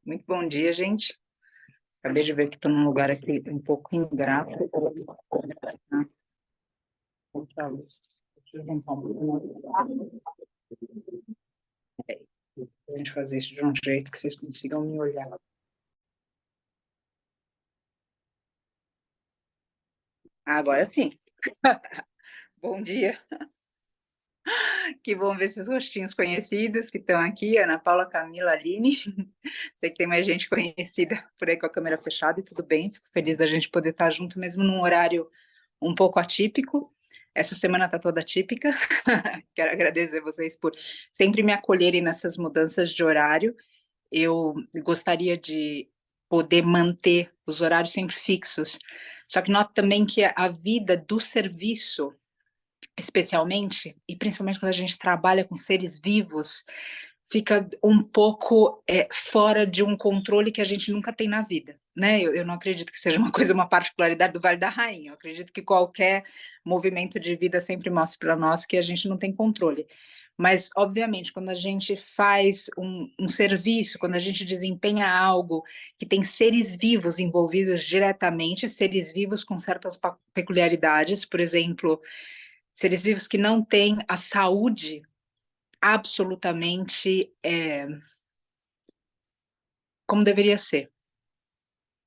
Muito bom dia, gente. Acabei de ver que estou num lugar aqui um pouco ingrato. Outra luz. Deixa eu juntar um pouco. A gente fazer isso de um jeito que vocês consigam me olhar. Agora sim. Bom dia. Que bom ver esses rostinhos conhecidos que estão aqui. Ana Paula, Camila, Aline. Sei que tem mais gente conhecida por aí com a câmera fechada e tudo bem. Fico feliz da gente poder estar junto mesmo num horário um pouco atípico. Essa semana está toda atípica. Quero agradecer vocês por sempre me acolherem nessas mudanças de horário. Eu gostaria de poder manter os horários sempre fixos. Só que noto também que a vida do serviço, especialmente, e principalmente quando a gente trabalha com seres vivos, fica um pouco fora de um controle que a gente nunca tem na vida, né? Eu não acredito que seja uma coisa, uma particularidade do Vale da Rainha. Eu acredito que qualquer movimento de vida sempre mostra para nós que a gente não tem controle. Mas, obviamente, quando a gente faz um serviço, quando a gente desempenha algo que tem seres vivos envolvidos diretamente, seres vivos com certas peculiaridades, por exemplo, seres vivos que não têm a saúde absolutamente como deveria ser.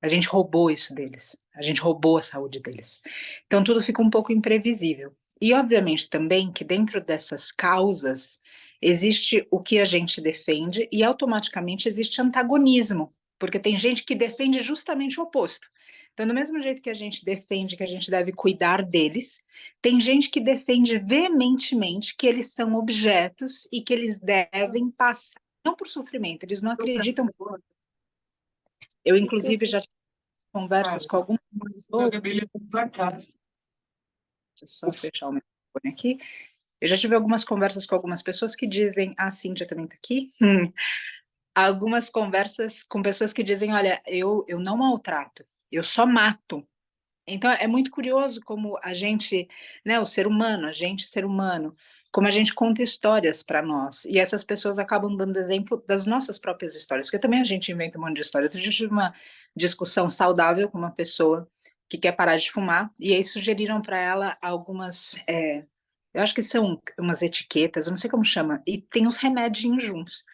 A gente roubou isso deles, a gente roubou a saúde deles. Então tudo fica um pouco imprevisível. E obviamente também que dentro dessas causas existe o que a gente defende e automaticamente existe antagonismo, porque tem gente que defende justamente o oposto. Então, do mesmo jeito que a gente defende que a gente deve cuidar deles, tem gente que defende veementemente que eles são objetos e que eles devem passar não por sofrimento, eles não acreditam. Eu, inclusive, já tive conversas com algumas pessoas. Deixa eu só fechar o microfone aqui. Eu já tive algumas conversas com algumas pessoas que dizem, a Cíntia também está aqui. Algumas conversas com pessoas que dizem, olha, eu não maltrato, eu só mato. Então é muito curioso como a gente, né, o ser humano, a gente, ser humano, como a gente conta histórias para nós. E essas pessoas acabam dando exemplo das nossas próprias histórias, porque também a gente inventa um monte de história. Outro dia eu tive uma discussão saudável com uma pessoa que quer parar de fumar, e aí sugeriram para ela algumas, eu acho que são umas etiquetas, eu não sei como chama, e tem os remedinhos juntos.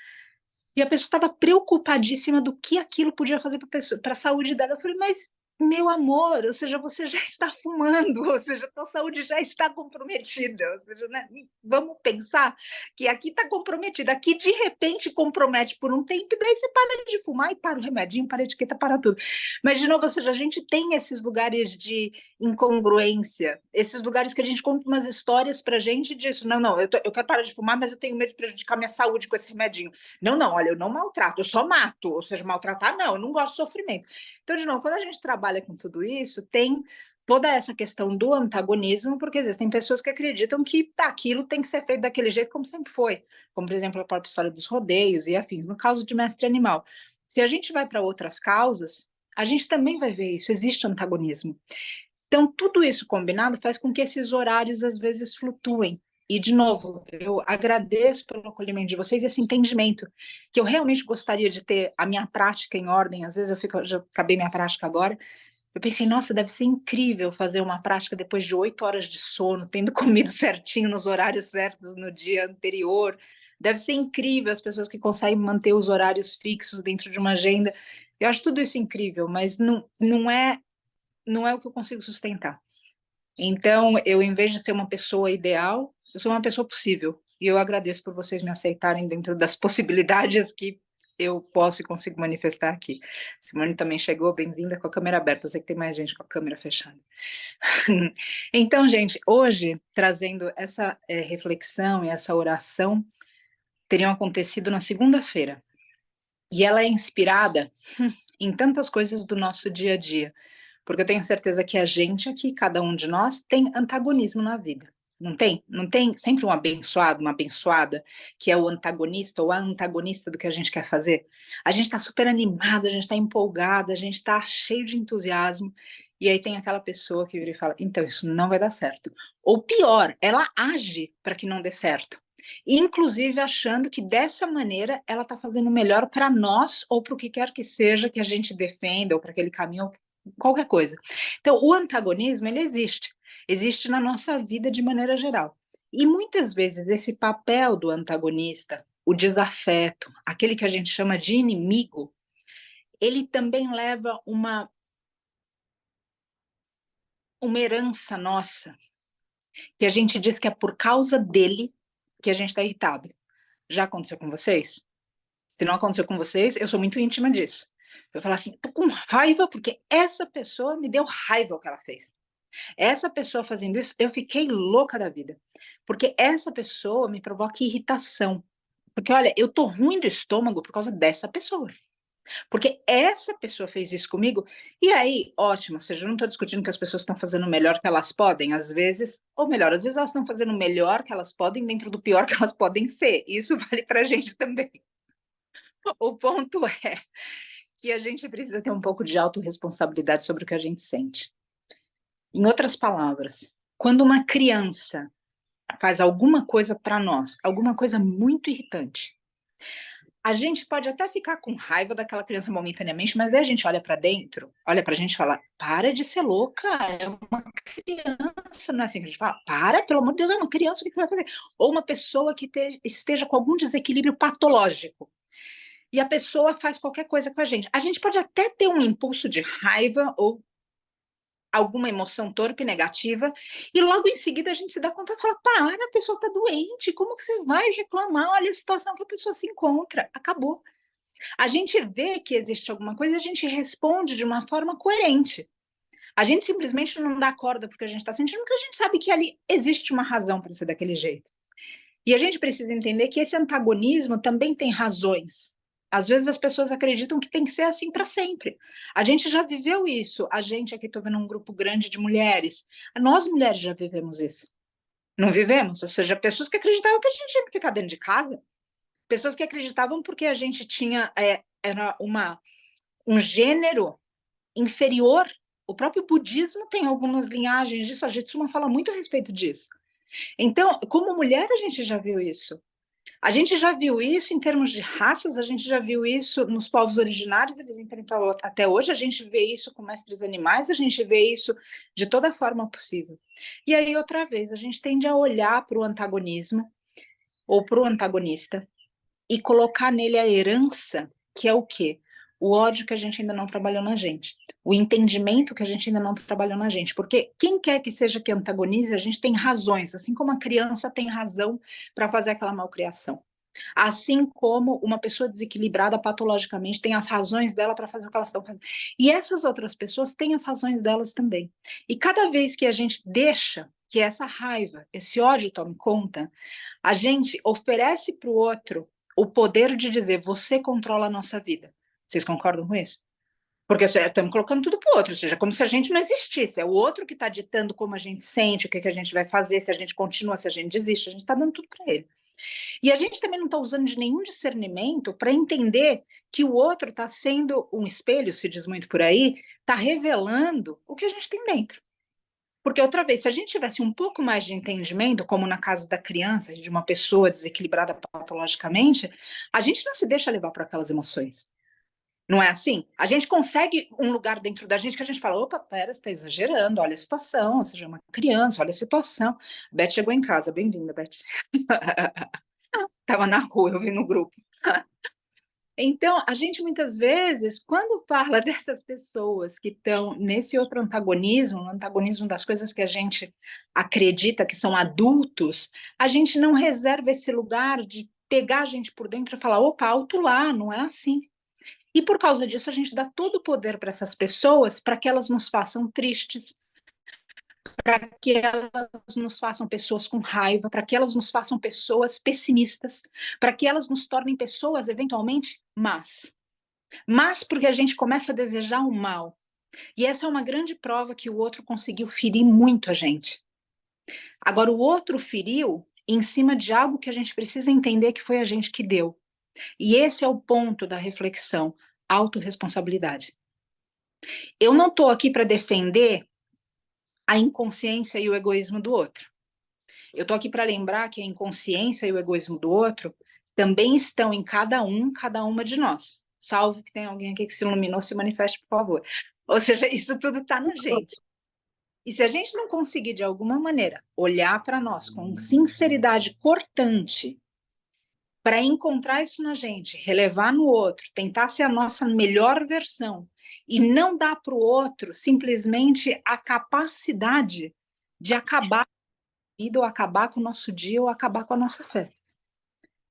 E a pessoa estava preocupadíssima do que aquilo podia fazer para a saúde dela. Eu falei, mas meu amor, ou seja, você já está fumando, ou seja, a tua saúde já está comprometida, ou seja, né, vamos pensar que aqui está comprometida, aqui de repente compromete por um tempo, e daí você para de fumar e para o remedinho, para a etiqueta, para tudo. Mas, de novo, ou seja, a gente tem esses lugares de incongruência, esses lugares que a gente conta umas histórias para a gente disso, não, eu quero parar de fumar, mas eu tenho medo de prejudicar minha saúde com esse remedinho. Não, olha, eu não maltrato, eu só mato, ou seja, maltratar não, eu não gosto de sofrimento. Então, de novo, quando a gente trabalha com tudo isso, tem toda essa questão do antagonismo, porque existem pessoas que acreditam que aquilo tem que ser feito daquele jeito como sempre foi, como, por exemplo, a própria história dos rodeios e afins, no caso de mestre animal. Se a gente vai para outras causas, a gente também vai ver isso, existe antagonismo. Então, tudo isso combinado faz com que esses horários às vezes flutuem. E, de novo, eu agradeço pelo acolhimento de vocês, esse entendimento, que eu realmente gostaria de ter a minha prática em ordem. Às vezes já acabei minha prática agora. Eu pensei, nossa, deve ser incrível fazer uma prática depois de 8 horas de sono, tendo comido certinho nos horários certos no dia anterior. Deve ser incrível as pessoas que conseguem manter os horários fixos dentro de uma agenda. Eu acho tudo isso incrível, mas não é o que eu consigo sustentar. Então, eu, em vez de ser uma pessoa ideal, eu sou uma pessoa possível. E eu agradeço por vocês me aceitarem dentro das possibilidades que eu posso e consigo manifestar aqui. Simone também chegou, bem-vinda com a câmera aberta. Eu sei que tem mais gente com a câmera fechada. Então, gente, hoje, trazendo essa reflexão e essa oração, teriam acontecido na segunda-feira. E ela é inspirada em tantas coisas do nosso dia a dia, porque eu tenho certeza que a gente aqui, cada um de nós, tem antagonismo na vida. Não tem? Não tem sempre um abençoado, uma abençoada, que é o antagonista ou a antagonista do que a gente quer fazer? A gente está super animado, a gente está empolgado, a gente está cheio de entusiasmo, e aí tem aquela pessoa que vira e fala: então, isso não vai dar certo. Ou pior, ela age para que não dê certo. Inclusive achando que dessa maneira ela está fazendo melhor para nós ou para o que quer que seja que a gente defenda, ou para aquele caminho, qualquer coisa. Então, o antagonismo, ele existe na nossa vida de maneira geral. E muitas vezes esse papel do antagonista, o desafeto, aquele que a gente chama de inimigo, ele também leva uma herança nossa, que a gente diz que é por causa dele que a gente está irritado. Já aconteceu com vocês? Se não aconteceu com vocês, eu sou muito íntima disso. Eu falo assim, tô com raiva porque essa pessoa me deu raiva o que ela fez. Essa pessoa fazendo isso, eu fiquei louca da vida. Porque essa pessoa me provoca irritação. Porque, olha, eu tô ruim do estômago por causa dessa pessoa. Porque essa pessoa fez isso comigo. E aí, ótimo, ou seja, eu não estou discutindo que as pessoas estão fazendo o melhor que elas podem, às vezes, ou melhor, às vezes elas estão fazendo o melhor que elas podem dentro do pior que elas podem ser. Isso vale pra gente também. O ponto é que a gente precisa ter um pouco de autorresponsabilidade sobre o que a gente sente. Em outras palavras, quando uma criança faz alguma coisa para nós, alguma coisa muito irritante, a gente pode até ficar com raiva daquela criança momentaneamente, mas daí a gente olha para dentro, olha para a gente e fala: para de ser louca, é uma criança, não é assim que a gente fala? Para, pelo amor de Deus, é uma criança, o que você vai fazer? Ou uma pessoa que esteja com algum desequilíbrio patológico. E a pessoa faz qualquer coisa com a gente. A gente pode até ter um impulso de raiva ou alguma emoção torpe, negativa, e logo em seguida a gente se dá conta e fala: para, a pessoa está doente, como que você vai reclamar? Olha a situação que a pessoa se encontra, acabou. A gente vê que existe alguma coisa e a gente responde de uma forma coerente. A gente simplesmente não dá corda porque a gente está sentindo, porque a gente sabe que ali existe uma razão para ser daquele jeito. E a gente precisa entender que esse antagonismo também tem razões. Às vezes as pessoas acreditam que tem que ser assim para sempre. A gente já viveu isso. A gente aqui, estou vendo um grupo grande de mulheres. Nós mulheres já vivemos isso. Não vivemos? Ou seja, pessoas que acreditavam que a gente tinha que ficar dentro de casa. Pessoas que acreditavam porque a gente tinha era um gênero inferior. O próprio budismo tem algumas linhagens disso. A Jitsuma fala muito a respeito disso. Então, como mulher, a gente já viu isso. A gente já viu isso em termos de raças, a gente já viu isso nos povos originários, eles enfrentam até hoje, a gente vê isso com mestres animais, a gente vê isso de toda forma possível. E aí, outra vez, a gente tende a olhar para o antagonismo ou para o antagonista e colocar nele a herança, que é o quê? O ódio que a gente ainda não trabalhou na gente, o entendimento que a gente ainda não trabalhou na gente, porque quem quer que seja que antagonize, a gente tem razões, assim como a criança tem razão para fazer aquela malcriação. Assim como uma pessoa desequilibrada patologicamente tem as razões dela para fazer o que elas estão fazendo. E essas outras pessoas têm as razões delas também. E cada vez que a gente deixa que essa raiva, esse ódio tome conta, a gente oferece para o outro o poder de dizer: você controla a nossa vida. Vocês concordam com isso? Porque estamos colocando tudo para o outro, ou seja, como se a gente não existisse. É o outro que está ditando como a gente sente, o que, que a gente vai fazer, se a gente continua, se a gente desiste. A gente está dando tudo para ele. E a gente também não está usando de nenhum discernimento para entender que o outro está sendo um espelho, se diz muito por aí, está revelando o que a gente tem dentro. Porque, outra vez, se a gente tivesse um pouco mais de entendimento, como na caso da criança, de uma pessoa desequilibrada patologicamente, a gente não se deixa levar por aquelas emoções. Não é assim? A gente consegue um lugar dentro da gente que a gente fala: opa, pera, você está exagerando, olha a situação, ou seja, uma criança, olha a situação. Beth chegou em casa, bem-vinda, Beth. Estava na rua, eu vi no grupo. Então, a gente muitas vezes, quando fala dessas pessoas que estão nesse outro antagonismo, no antagonismo das coisas que a gente acredita que são adultos, a gente não reserva esse lugar de pegar a gente por dentro e falar: opa, alto lá, não é assim. E por causa disso, a gente dá todo o poder para essas pessoas para que elas nos façam tristes, para que elas nos façam pessoas com raiva, para que elas nos façam pessoas pessimistas, para que elas nos tornem pessoas eventualmente más. Mas porque a gente começa a desejar o mal. E essa é uma grande prova que o outro conseguiu ferir muito a gente. Agora, o outro feriu em cima de algo que a gente precisa entender que foi a gente que deu. E esse é o ponto da reflexão, autorresponsabilidade. Eu não estou aqui para defender a inconsciência e o egoísmo do outro. Eu estou aqui para lembrar que a inconsciência e o egoísmo do outro também estão em cada uma de nós. Salvo que tem alguém aqui que se iluminou, se manifeste, por favor. Ou seja, isso tudo está na gente. E se a gente não conseguir, de alguma maneira, olhar para nós com sinceridade cortante, para encontrar isso na gente, relevar no outro, tentar ser a nossa melhor versão, e não dar para o outro simplesmente a capacidade de acabar vida, ou acabar com o nosso dia, ou acabar com a nossa fé.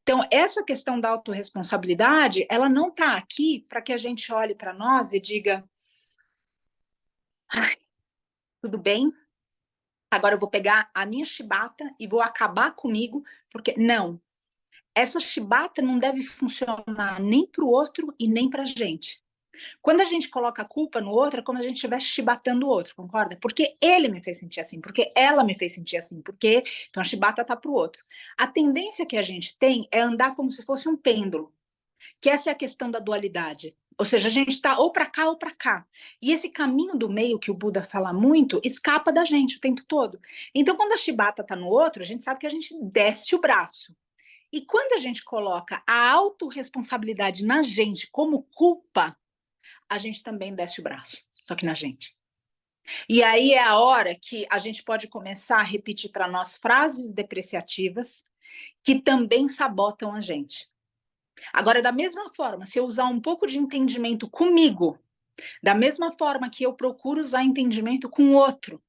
Então, essa questão da autorresponsabilidade, ela não está aqui para que a gente olhe para nós e diga, tudo bem, agora eu vou pegar a minha chibata e vou acabar comigo, porque não. Essa chibata não deve funcionar nem para o outro e nem para a gente. Quando a gente coloca a culpa no outro, é como se a gente estivesse chibatando o outro, concorda? Porque ele me fez sentir assim, porque ela me fez sentir assim, porque... Então a chibata tá pro outro. A tendência que a gente tem é andar como se fosse um pêndulo, que essa é a questão da dualidade. Ou seja, a gente está ou para cá ou para cá. E esse caminho do meio que o Buda fala muito, escapa da gente o tempo todo. Então, quando a chibata tá no outro, a gente sabe que a gente desce o braço. E quando a gente coloca a autorresponsabilidade na gente como culpa, a gente também desce o braço, só que na gente. E aí é a hora que a gente pode começar a repetir para nós frases depreciativas que também sabotam a gente. Agora, da mesma forma, se eu usar um pouco de entendimento comigo, da mesma forma que eu procuro usar entendimento com o outro,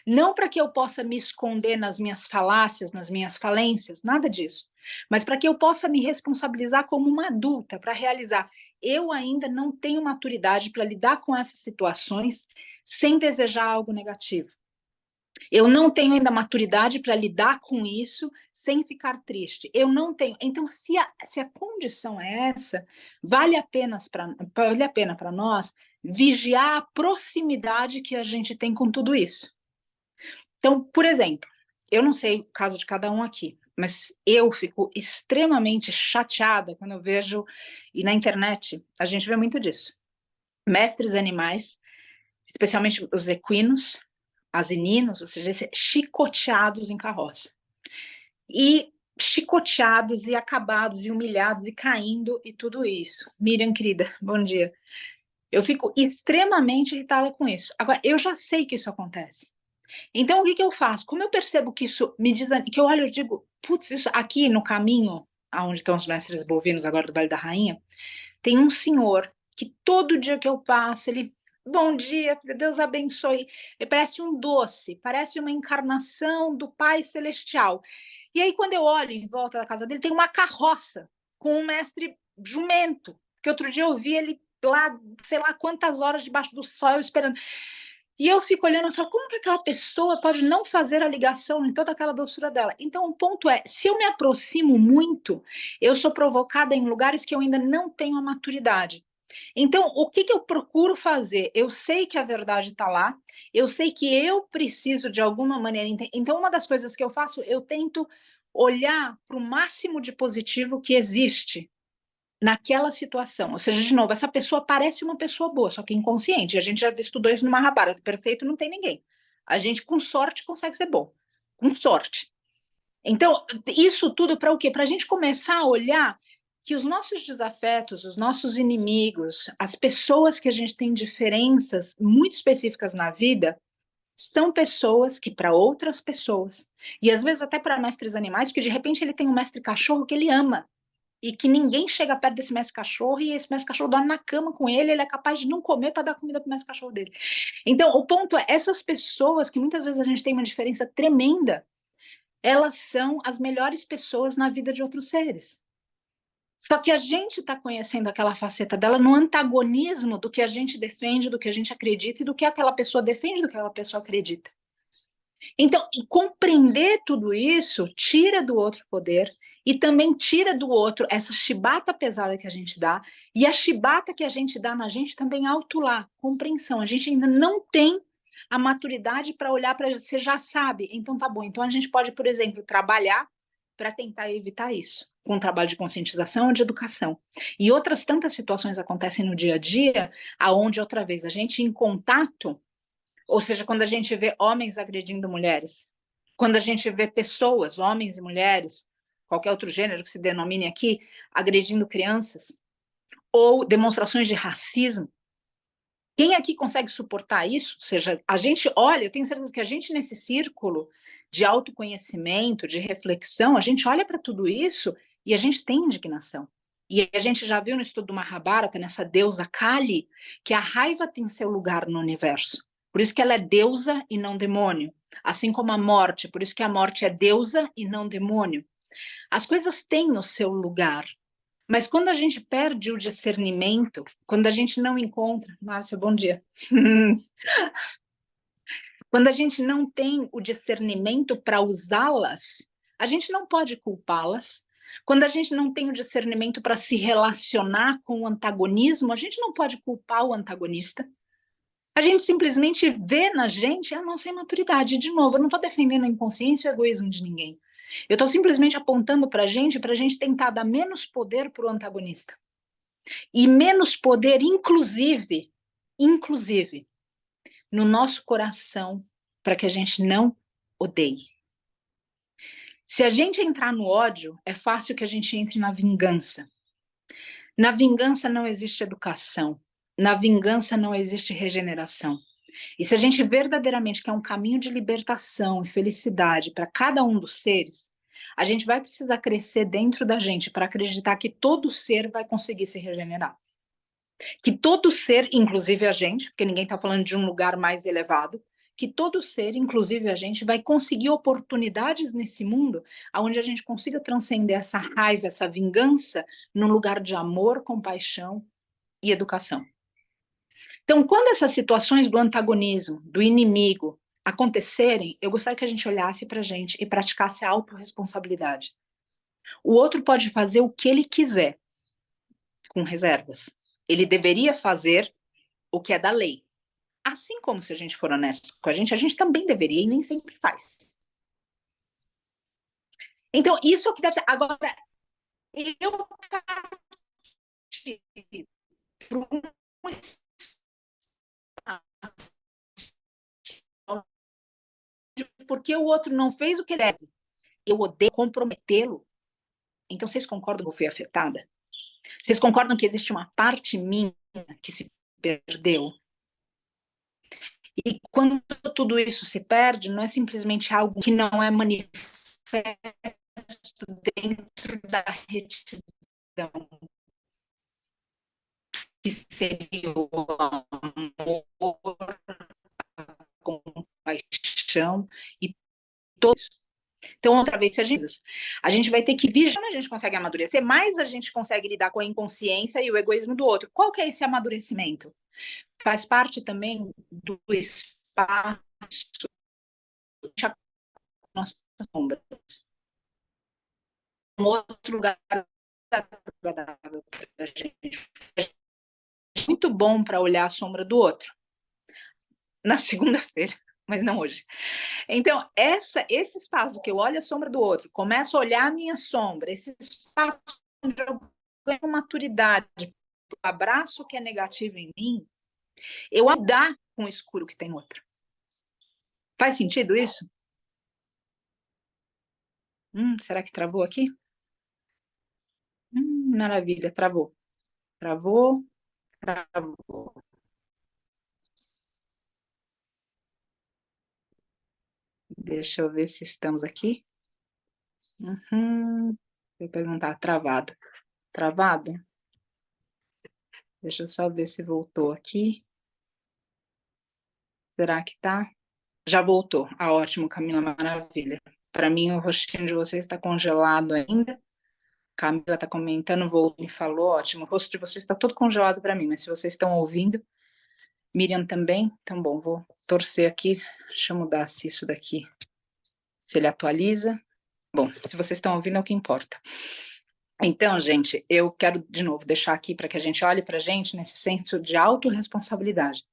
não para que eu possa me esconder nas minhas falácias, nas minhas falências, nada disso, mas para que eu possa me responsabilizar como uma adulta, para realizar. Eu ainda não tenho maturidade para lidar com essas situações sem desejar algo negativo. Eu não tenho ainda maturidade para lidar com isso sem ficar triste. Eu não tenho. Então, se a condição é essa, vale a pena para nós vigiar a proximidade que a gente tem com tudo isso. Então, por exemplo, eu não sei o caso de cada um aqui, mas eu fico extremamente chateada quando eu vejo, e na internet a gente vê muito disso, mestres animais, especialmente os equinos, asininos, ou seja, chicoteados em carroça. E chicoteados e acabados e humilhados e caindo e tudo isso. Miriam, querida, bom dia. Eu fico extremamente irritada com isso. Agora, eu já sei que isso acontece. Então, o que eu faço? Como eu percebo que isso me diz, que eu olho e digo, putz, isso aqui no caminho, aonde estão os mestres bovinos agora do Vale da Rainha, tem um senhor que todo dia que eu passo, ele, bom dia, Deus abençoe, ele parece um doce, parece uma encarnação do Pai Celestial. E aí, quando eu olho em volta da casa dele, tem uma carroça com um mestre jumento, que outro dia eu vi ele lá, sei lá quantas horas debaixo do sol esperando. E eu fico olhando e falo, como que aquela pessoa pode não fazer a ligação em toda aquela doçura dela? Então, o ponto é, se eu me aproximo muito, eu sou provocada em lugares que eu ainda não tenho a maturidade. Então, o que eu procuro fazer? Eu sei que a verdade está lá, eu sei que eu preciso de alguma maneira. Então, uma das coisas que eu faço, eu tento olhar para o máximo de positivo que existe naquela situação. Ou seja, de novo, essa pessoa parece uma pessoa boa, só que inconsciente. A gente já estudou isso no Mahabharata. Perfeito não tem ninguém. A gente, com sorte, consegue ser bom. Com sorte. Então, isso tudo para o quê? Para a gente começar a olhar que os nossos desafetos, os nossos inimigos, as pessoas que a gente tem diferenças muito específicas na vida, são pessoas que, para outras pessoas, e às vezes até para mestres animais, porque de repente ele tem um mestre cachorro que ele ama, e que ninguém chega perto desse mestre cachorro, e esse mestre cachorro dorme na cama com ele, ele é capaz de não comer para dar comida para o mestre cachorro dele. Então, o ponto é, essas pessoas, que muitas vezes a gente tem uma diferença tremenda, elas são as melhores pessoas na vida de outros seres. Só que a gente está conhecendo aquela faceta dela no antagonismo do que a gente defende, do que a gente acredita, e do que aquela pessoa defende, do que aquela pessoa acredita. Então, compreender tudo isso tira do outro poder e também tira do outro essa chibata pesada que a gente dá, e a chibata que a gente dá na gente também é autolá, compreensão. A gente ainda não tem a maturidade para olhar para... Você já sabe, então tá bom. Então a gente pode, por exemplo, trabalhar para tentar evitar isso, com um trabalho de conscientização ou de educação. E outras tantas situações acontecem no dia a dia, aonde, outra vez, a gente em contato, ou seja, quando a gente vê homens agredindo mulheres, quando a gente vê pessoas, homens e mulheres, qualquer outro gênero que se denomine aqui, agredindo crianças, ou demonstrações de racismo, quem aqui consegue suportar isso? Ou seja, a gente olha, eu tenho certeza que a gente nesse círculo de autoconhecimento, de reflexão, a gente olha para tudo isso e a gente tem indignação. E a gente já viu no estudo do Mahabharata, nessa deusa Kali, que a raiva tem seu lugar no universo. Por isso que ela é deusa e não demônio. Assim como a morte, por isso que a morte é deusa e não demônio. As coisas têm o seu lugar. Mas quando a gente perde o discernimento, quando a gente não encontra... Márcia, bom dia. Quando a gente não tem o discernimento para usá-las, a gente não pode culpá-las. Quando a gente não tem o discernimento para se relacionar com o antagonismo, a gente não pode culpar o antagonista. A gente simplesmente vê na gente a nossa imaturidade. De novo, eu não estou defendendo a inconsciência e o egoísmo de ninguém. Eu estou simplesmente apontando para a gente tentar dar menos poder para o antagonista. E menos poder, inclusive, no nosso coração, para que a gente não odeie. Se a gente entrar no ódio, é fácil que a gente entre na vingança. Na vingança não existe educação. Na vingança não existe regeneração. E se a gente verdadeiramente quer um caminho de libertação e felicidade para cada um dos seres, a gente vai precisar crescer dentro da gente para acreditar que todo ser vai conseguir se regenerar. Que todo ser, inclusive a gente, porque ninguém está falando de um lugar mais elevado, que todo ser, inclusive a gente, vai conseguir oportunidades nesse mundo onde a gente consiga transcender essa raiva, essa vingança, num lugar de amor, compaixão e educação. Então, quando essas situações do antagonismo, do inimigo, acontecerem, eu gostaria que a gente olhasse para a gente e praticasse a autorresponsabilidade. O outro pode fazer o que ele quiser, com reservas. Ele deveria fazer o que é da lei. Assim como, se a gente for honesto com a gente também deveria e nem sempre faz. Então, isso é o que deve ser. Agora, eu parti porque o outro não fez o que ele deve. Eu odeio comprometê-lo. Então, vocês concordam que eu fui afetada? Vocês concordam que existe uma parte minha que se perdeu? E quando tudo isso se perde, não é simplesmente algo que não é manifesto dentro da retidão, que seria o amor, a compaixão e todo isso. Então, outra vez, se a gente vai ter que vigiar, a gente consegue amadurecer, mais a gente consegue lidar com a inconsciência e o egoísmo do outro. Qual que é esse amadurecimento? Faz parte também do espaço de nossas sombras. Um outro lugar agradável para a gente. Muito bom para olhar a sombra do outro. Na segunda-feira, mas não hoje. Então, esse espaço que eu olho a sombra do outro, começo a olhar a minha sombra, esse espaço onde eu ganho maturidade, o abraço que é negativo em mim, eu andar com o escuro que tem no outro. Faz sentido isso? Será que travou aqui? Maravilha, travou. Travou, travou. Deixa eu ver se estamos aqui. Vou perguntar, travado. Travado? Deixa eu só ver se voltou aqui. Será que tá? Já voltou. Ah, ótimo, Camila, maravilha. Para mim, o rostinho de vocês está congelado ainda. Camila está comentando, voltou, me falou, ótimo. O rosto de vocês está todo congelado para mim, mas se vocês estão ouvindo, Miriam também, então bom, vou torcer aqui. Deixa eu mudar se isso daqui, se ele atualiza. Bom, se vocês estão ouvindo é o que importa. Então, gente, eu quero de novo deixar aqui para que a gente olhe para a gente nesse senso de autorresponsabilidade.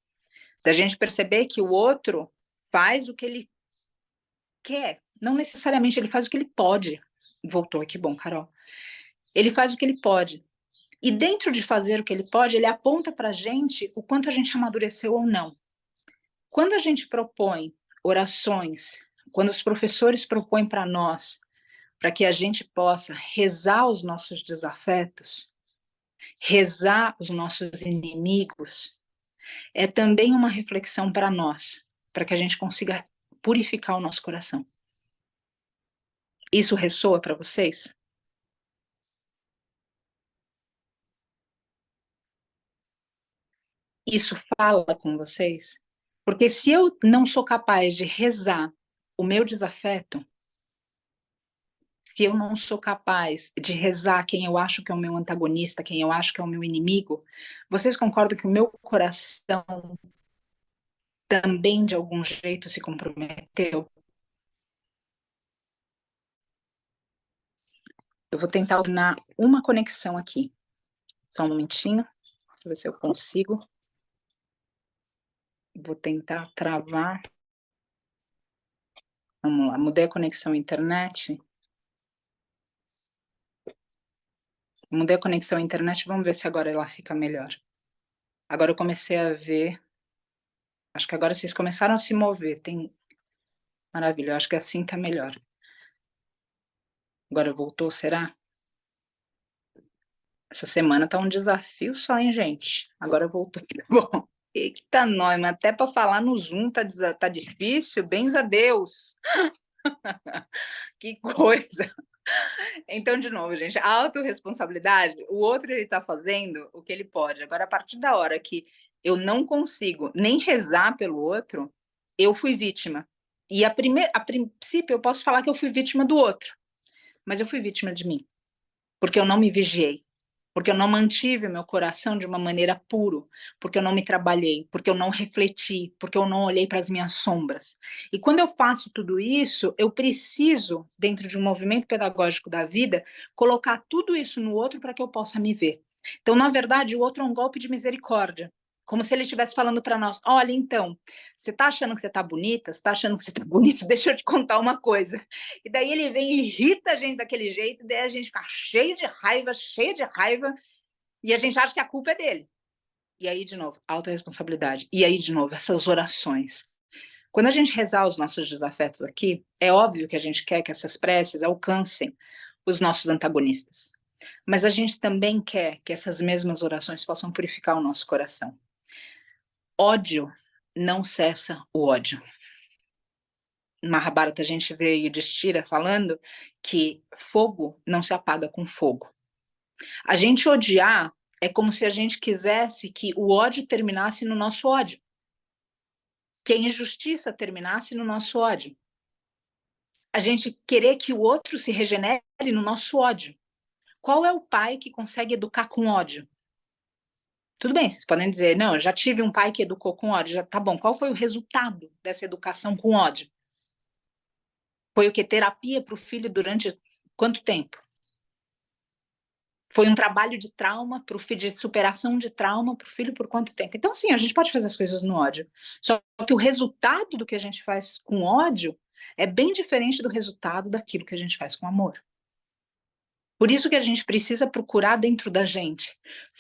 Da gente perceber que o outro faz o que ele quer, não necessariamente ele faz o que ele pode. Voltou, que bom, Carol. Ele faz o que ele pode. E dentro de fazer o que ele pode, ele aponta para a gente o quanto a gente amadureceu ou não. Quando a gente propõe orações, quando os professores propõem para nós, para que a gente possa rezar os nossos desafetos, rezar os nossos inimigos, é também uma reflexão para nós, para que a gente consiga purificar o nosso coração. Isso ressoa para vocês? Isso fala com vocês? Porque se eu não sou capaz de rezar o meu desafeto, se eu não sou capaz de rezar quem eu acho que é o meu antagonista, quem eu acho que é o meu inimigo, vocês concordam que o meu coração também de algum jeito se comprometeu? Eu vou tentar tornar uma conexão aqui. Só um momentinho, para ver se eu consigo. Vou tentar travar. Vamos lá, mudei a conexão à internet. Mudei a conexão à internet, vamos ver se agora ela fica melhor. Agora eu comecei a ver. Acho que agora vocês começaram a se mover. Tem. Maravilha, eu acho que assim tá melhor. Agora voltou, será? Essa semana tá um desafio só, hein, gente? Agora voltou. Bom, eita, nós, mas até para falar no Zoom tá difícil, bens a Deus. Que coisa. Então, de novo, gente, a autorresponsabilidade, o outro ele tá fazendo o que ele pode. Agora, a partir da hora que eu não consigo nem rezar pelo outro, eu fui vítima. E a princípio eu posso falar que eu fui vítima do outro, mas eu fui vítima de mim, porque eu não me vigiei, porque eu não mantive o meu coração de uma maneira puro, porque eu não me trabalhei, porque eu não refleti, porque eu não olhei para as minhas sombras. E quando eu faço tudo isso, eu preciso, dentro de um movimento pedagógico da vida, colocar tudo isso no outro para que eu possa me ver. Então, na verdade, o outro é um golpe de misericórdia. Como se ele estivesse falando para nós: olha, então, você está achando que você está bonita? Você está achando que você está bonito? Deixa eu te contar uma coisa. E daí ele vem e irrita a gente daquele jeito, e daí a gente fica cheio de raiva, e a gente acha que a culpa é dele. E aí, de novo, autorresponsabilidade. E aí, de novo, essas orações. Quando a gente rezar os nossos desafetos aqui, é óbvio que a gente quer que essas preces alcancem os nossos antagonistas. Mas a gente também quer que essas mesmas orações possam purificar o nosso coração. Ódio não cessa o ódio. Mahabharata a gente vê Yudhishthira falando que fogo não se apaga com fogo. A gente odiar é como se a gente quisesse que o ódio terminasse no nosso ódio, que a injustiça terminasse no nosso ódio. A gente querer que o outro se regenere no nosso ódio. Qual é o pai que consegue educar com ódio? Tudo bem, vocês podem dizer, não, eu já tive um pai que educou com ódio, já tá bom. Qual foi o resultado dessa educação com ódio? Foi o que? Terapia para o filho durante quanto tempo? Foi um trabalho de trauma para o filho, de superação de trauma para o filho por quanto tempo? Então, sim, a gente pode fazer as coisas no ódio. Só que o resultado do que a gente faz com ódio é bem diferente do resultado daquilo que a gente faz com amor. Por isso que a gente precisa procurar dentro da gente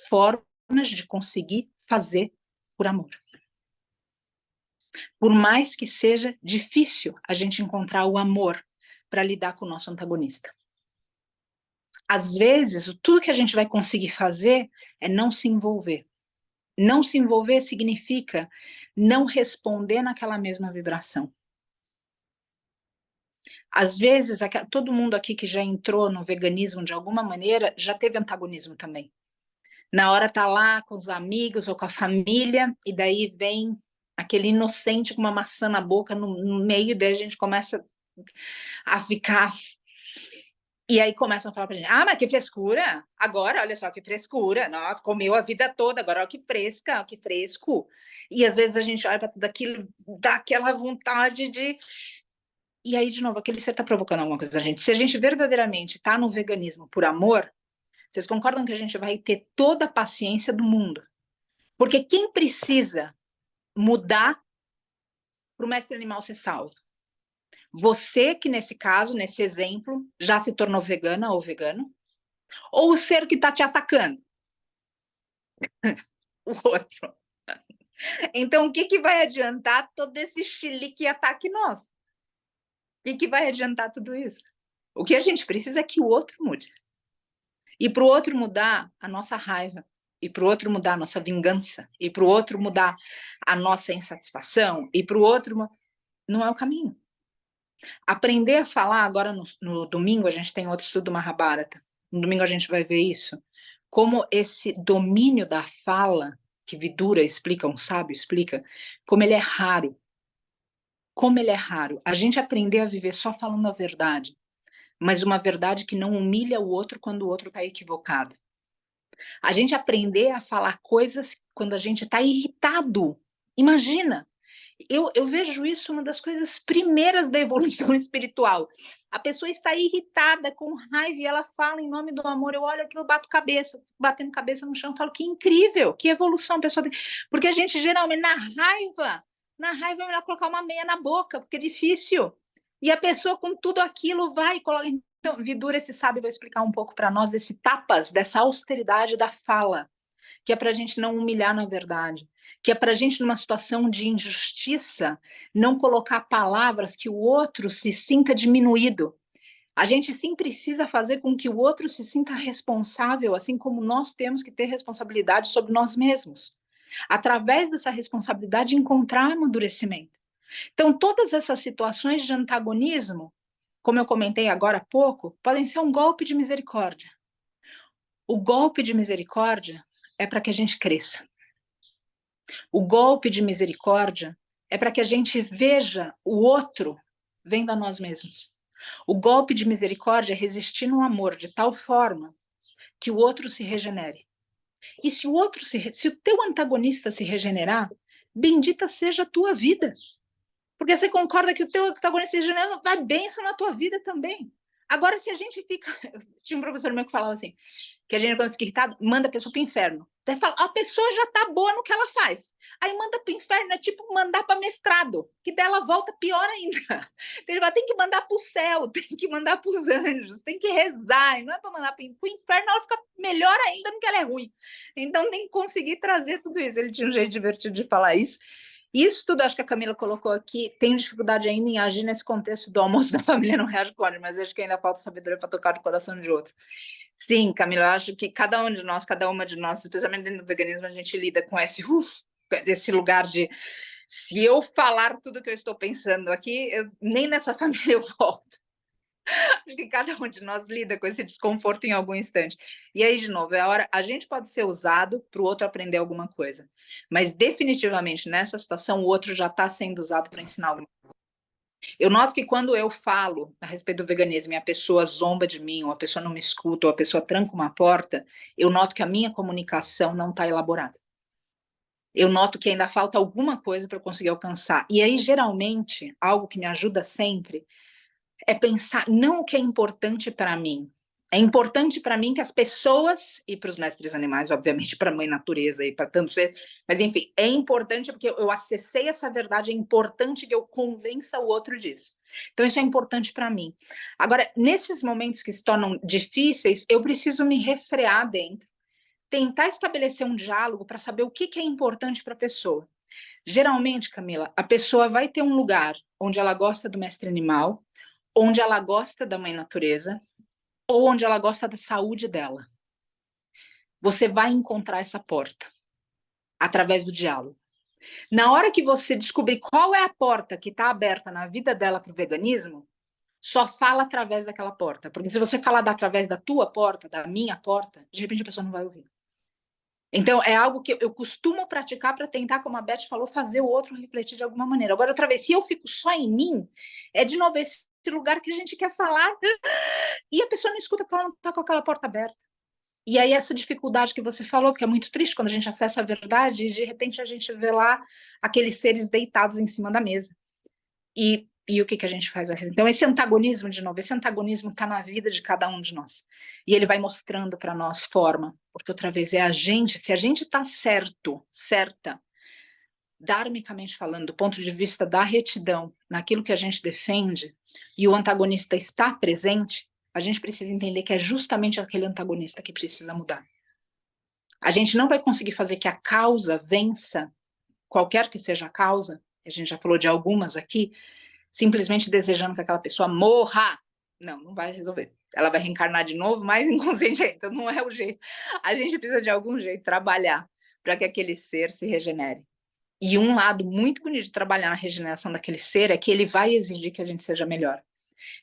formas de conseguir fazer por amor. Por mais que seja difícil a gente encontrar o amor para lidar com o nosso antagonista. Às vezes, tudo que a gente vai conseguir fazer é não se envolver. Não se envolver significa não responder naquela mesma vibração. Às vezes, todo mundo aqui que já entrou no veganismo de alguma maneira já teve antagonismo também. Na hora tá lá com os amigos ou com a família, e daí vem aquele inocente com uma maçã na boca no meio, daí a gente começa a ficar. E aí começam a falar pra gente: ah, mas que frescura! Agora, olha só que frescura! Nossa, comeu a vida toda, agora olha que fresca, que fresco. E às vezes a gente olha para tudo aquilo, dá aquela vontade de. E aí, de novo, aquele ser está provocando alguma coisa da gente. Se a gente verdadeiramente está no veganismo por amor, vocês concordam que a gente vai ter toda a paciência do mundo? Porque quem precisa mudar para o mestre animal ser salvo. Você que, nesse caso, nesse exemplo, já se tornou vegana ou vegano, ou o ser que está te atacando? O outro. Então, o que vai adiantar todo esse chilique e ataque nosso? O que vai adiantar tudo isso? O que a gente precisa é que o outro mude. E para o outro mudar a nossa raiva, e para o outro mudar a nossa vingança, e para o outro mudar a nossa insatisfação, e para o outro não é o caminho. Aprender a falar, agora no domingo a gente tem outro estudo Mahabharata, no domingo a gente vai ver isso, como esse domínio da fala, que Vidura explica, um sábio explica, como ele é raro. Como ele é raro. A gente aprender a viver só falando a verdade, mas uma verdade que não humilha o outro quando o outro está equivocado. A gente aprender a falar coisas quando a gente está irritado. Imagina, eu vejo isso uma das coisas primeiras da evolução espiritual. A pessoa está irritada, com raiva, e ela fala em nome do amor. Eu olho aquilo, bato cabeça, batendo cabeça no chão, falo que incrível, que evolução a pessoa tem. Porque a gente geralmente, na raiva é melhor colocar uma meia na boca, porque é difícil. E a pessoa com tudo aquilo vai e coloca. Então, Vidura, esse sábio, vai explicar um pouco para nós desse tapas, dessa austeridade da fala, que é para a gente não humilhar na verdade, que é para a gente, numa situação de injustiça, não colocar palavras que o outro se sinta diminuído. A gente sim precisa fazer com que o outro se sinta responsável, assim como nós temos que ter responsabilidade sobre nós mesmos. Através dessa responsabilidade, encontrar amadurecimento. Então, todas essas situações de antagonismo, como eu comentei agora há pouco, podem ser um golpe de misericórdia. O golpe de misericórdia é para que a gente cresça. O golpe de misericórdia é para que a gente veja o outro vendo a nós mesmos. O golpe de misericórdia é resistir no amor de tal forma que o outro se regenere. E se o teu antagonista se regenerar, bendita seja a tua vida. Porque você concorda que o teu antagonista se regenerando vai bênção na tua vida também. Agora, se a gente fica... Tinha um professor meu que falava assim, que a gente, quando fica irritado, manda a pessoa para o inferno. Daí fala, a pessoa já está boa no que ela faz. Aí manda para o inferno, é tipo mandar para mestrado, que dela volta pior ainda. Ele vai, tem que mandar para o céu, tem que mandar para os anjos, tem que rezar, e não é para mandar para o inferno, ela fica melhor ainda no que ela é ruim. Então tem que conseguir trazer tudo isso. Ele tinha um jeito divertido de falar isso. Isso tudo, acho que a Camila colocou aqui, tenho dificuldade ainda em agir nesse contexto do almoço da família não reage com ódio, mas acho que ainda falta sabedoria para tocar o coração de outro. Sim, Camila, eu acho que cada um de nós, cada uma de nós, especialmente dentro do veganismo, a gente lida com esse lugar de se eu falar tudo que eu estou pensando aqui, nem nessa família eu volto. Acho que cada um de nós lida com esse desconforto em algum instante. E aí, de novo, é a hora, a gente pode ser usado para o outro aprender alguma coisa, mas definitivamente nessa situação o outro já está sendo usado para ensinar alguma coisa. Eu noto que quando eu falo a respeito do veganismo e a pessoa zomba de mim, ou a pessoa não me escuta, ou a pessoa tranca uma porta, eu noto que a minha comunicação não está elaborada. Eu noto que ainda falta alguma coisa para eu conseguir alcançar. E aí, geralmente, algo que me ajuda sempre é pensar não o que é importante para mim. É importante para mim que as pessoas, e para os mestres animais, obviamente, para a mãe natureza e para tantos seres, mas enfim, é importante porque eu acessei essa verdade, é importante que eu convença o outro disso. Então, isso é importante para mim. Agora, nesses momentos que se tornam difíceis, eu preciso me refrear dentro, tentar estabelecer um diálogo para saber o que é importante para a pessoa. Geralmente, Camila, a pessoa vai ter um lugar onde ela gosta do mestre animal, onde ela gosta da mãe natureza, ou onde ela gosta da saúde dela. Você vai encontrar essa porta através do diálogo. Na hora que você descobrir qual é a porta que está aberta na vida dela para o veganismo, só fala através daquela porta. Porque se você falar através da tua porta, da minha porta, de repente a pessoa não vai ouvir. Então, é algo que eu costumo praticar para tentar, como a Beth falou, fazer o outro refletir de alguma maneira. Agora, outra vez, se eu fico só em mim, é de novo esse lugar que a gente quer falar e a pessoa não escuta porque ela não está com aquela porta aberta. E aí essa dificuldade que você falou, que é muito triste quando a gente acessa a verdade e de repente a gente vê lá aqueles seres deitados em cima da mesa. E o que a gente faz? Então esse antagonismo, de novo, esse antagonismo está na vida de cada um de nós. E ele vai mostrando para nós forma, porque outra vez é a gente, se a gente está certa, dharmicamente falando, do ponto de vista da retidão, naquilo que a gente defende, e o antagonista está presente, a gente precisa entender que é justamente aquele antagonista que precisa mudar. A gente não vai conseguir fazer que a causa vença, qualquer que seja a causa, a gente já falou de algumas aqui, simplesmente desejando que aquela pessoa morra. Não, não vai resolver. Ela vai reencarnar de novo, mais inconsciente ainda. Então não é o jeito. A gente precisa de algum jeito trabalhar para que aquele ser se regenere. E um lado muito bonito de trabalhar na regeneração daquele ser é que ele vai exigir que a gente seja melhor.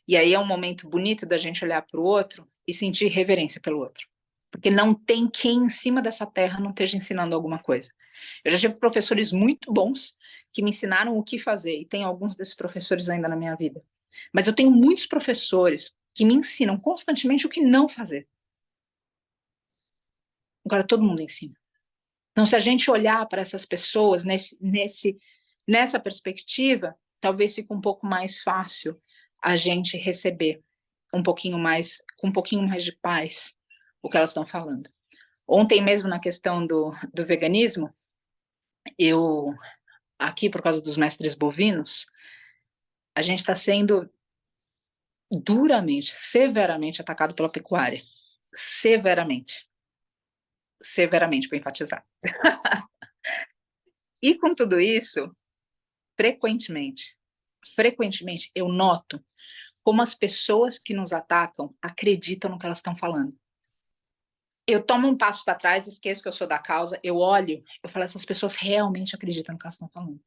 E aí é um momento bonito da gente olhar para o outro e sentir reverência pelo outro. Porque não tem quem em cima dessa terra não esteja ensinando alguma coisa. Eu já tive professores muito bons que me ensinaram o que fazer, e tem alguns desses professores ainda na minha vida. Mas eu tenho muitos professores que me ensinam constantemente o que não fazer. Agora todo mundo ensina. Então, se a gente olhar para essas pessoas nessa perspectiva, talvez fique um pouco mais fácil a gente receber um pouquinho mais, com um pouquinho mais de paz, o que elas estão falando. Ontem mesmo, na questão do veganismo, eu, aqui por causa dos mestres bovinos, a gente está sendo duramente, severamente atacado pela pecuária. Severamente. Severamente, vou enfatizar. E com tudo isso, frequentemente, eu noto como as pessoas que nos atacam acreditam no que elas estão falando. Eu tomo um passo para trás, esqueço que eu sou da causa, eu olho, eu falo, essas pessoas realmente acreditam no que elas estão falando.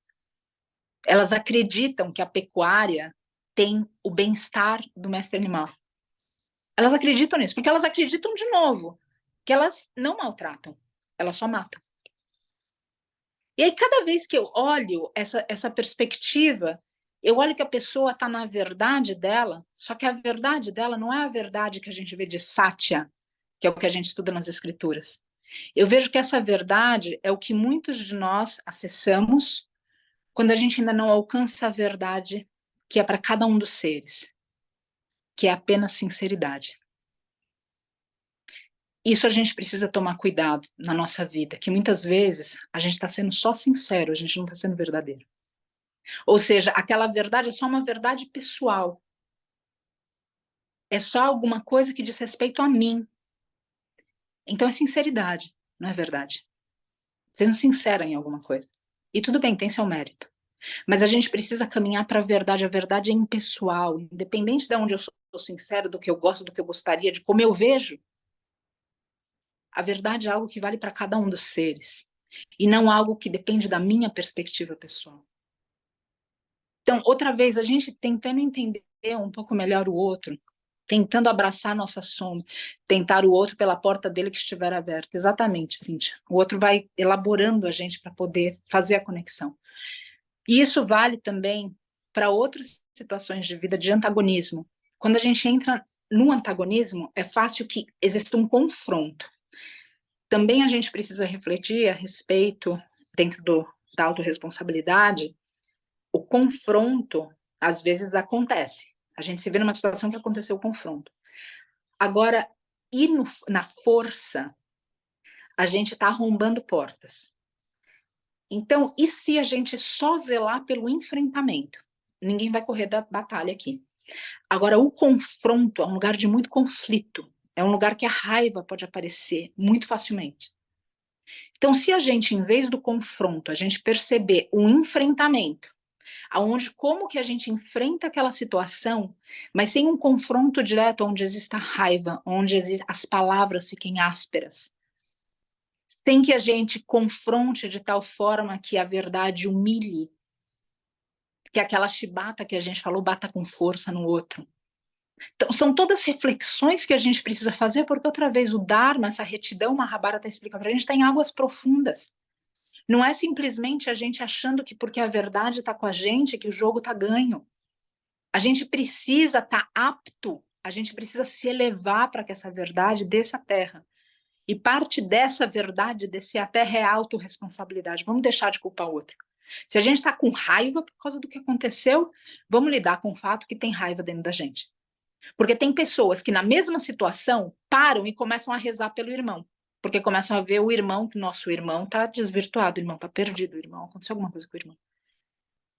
Elas acreditam que a pecuária tem o bem-estar do mestre animal. Elas acreditam nisso, porque elas acreditam, de novo, que elas não maltratam, elas só matam. E aí, cada vez que eu olho essa perspectiva, eu olho que a pessoa está na verdade dela, só que a verdade dela não é a verdade que a gente vê de Satya, que é o que a gente estuda nas escrituras. Eu vejo que essa verdade é o que muitos de nós acessamos quando a gente ainda não alcança a verdade que é para cada um dos seres, que é apenas sinceridade. Isso a gente precisa tomar cuidado na nossa vida, que muitas vezes a gente está sendo só sincero, a gente não está sendo verdadeiro. Ou seja, aquela verdade é só uma verdade pessoal. É só alguma coisa que diz respeito a mim. Então é sinceridade, não é verdade. Sendo sincera em alguma coisa. E tudo bem, tem seu mérito. Mas a gente precisa caminhar para a verdade é impessoal, independente de onde eu sou sincero, do que eu gosto, do que eu gostaria, de como eu vejo. A verdade é algo que vale para cada um dos seres, e não algo que depende da minha perspectiva pessoal. Então, outra vez, a gente tentando entender um pouco melhor o outro, tentando abraçar a nossa sombra, tentar o outro pela porta dele que estiver aberta. Exatamente, Cíntia. O outro vai elaborando a gente para poder fazer a conexão. E isso vale também para outras situações de vida de antagonismo. Quando a gente entra no antagonismo, é fácil que exista um confronto. Também a gente precisa refletir a respeito, dentro da autorresponsabilidade, o confronto, às vezes, acontece. A gente se vê numa situação que aconteceu o confronto. Agora, ir na força, a gente está arrombando portas. Então, e se a gente só zelar pelo enfrentamento? Ninguém vai correr da batalha aqui. Agora, o confronto é um lugar de muito conflito. É um lugar que a raiva pode aparecer muito facilmente. Então, se a gente, em vez do confronto, a gente perceber o enfrentamento, aonde como que a gente enfrenta aquela situação, mas sem um confronto direto onde exista raiva, onde as palavras fiquem ásperas, sem que a gente confronte de tal forma que a verdade humilhe, que aquela chibata que a gente falou bata com força no outro. Então, são todas reflexões que a gente precisa fazer, porque outra vez o Dharma, essa retidão, Mahabharata está explicando para a gente, está em águas profundas. Não é simplesmente a gente achando que porque a verdade está com a gente, que o jogo está ganho. A gente precisa estar apto, a gente precisa se elevar para que essa verdade desça à terra. E parte dessa verdade descer à terra é a autorresponsabilidade. Vamos deixar de culpar o outro. Se a gente está com raiva por causa do que aconteceu, vamos lidar com o fato que tem raiva dentro da gente. Porque tem pessoas que, na mesma situação, param e começam a rezar pelo irmão. Porque começam a ver o irmão, que nosso irmão está desvirtuado, o irmão está perdido, o irmão, aconteceu alguma coisa com o irmão.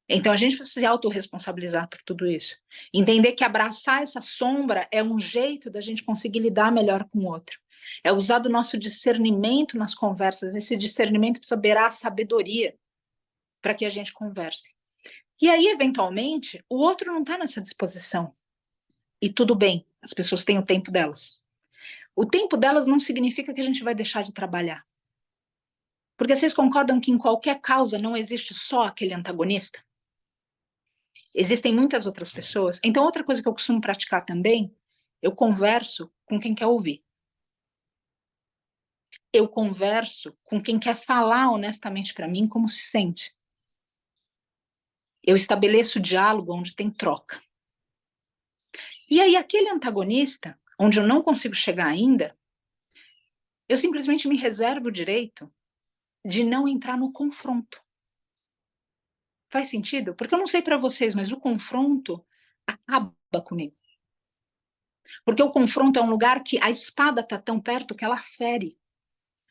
Então a gente precisa se autorresponsabilizar por tudo isso. Entender que abraçar essa sombra é um jeito da gente conseguir lidar melhor com o outro. É usar do nosso discernimento nas conversas. Esse discernimento precisa beirar a sabedoria para que a gente converse. E aí, eventualmente, o outro não está nessa disposição. E tudo bem, as pessoas têm o tempo delas. O tempo delas não significa que a gente vai deixar de trabalhar. Porque vocês concordam que em qualquer causa não existe só aquele antagonista? Existem muitas outras pessoas. Então, outra coisa que eu costumo praticar também, eu converso com quem quer ouvir. Eu converso com quem quer falar honestamente para mim como se sente. Eu estabeleço diálogo onde tem troca. E aí, aquele antagonista, onde eu não consigo chegar ainda, eu simplesmente me reservo o direito de não entrar no confronto. Faz sentido? Porque eu não sei para vocês, mas o confronto acaba comigo. Porque o confronto é um lugar que a espada está tão perto que ela fere.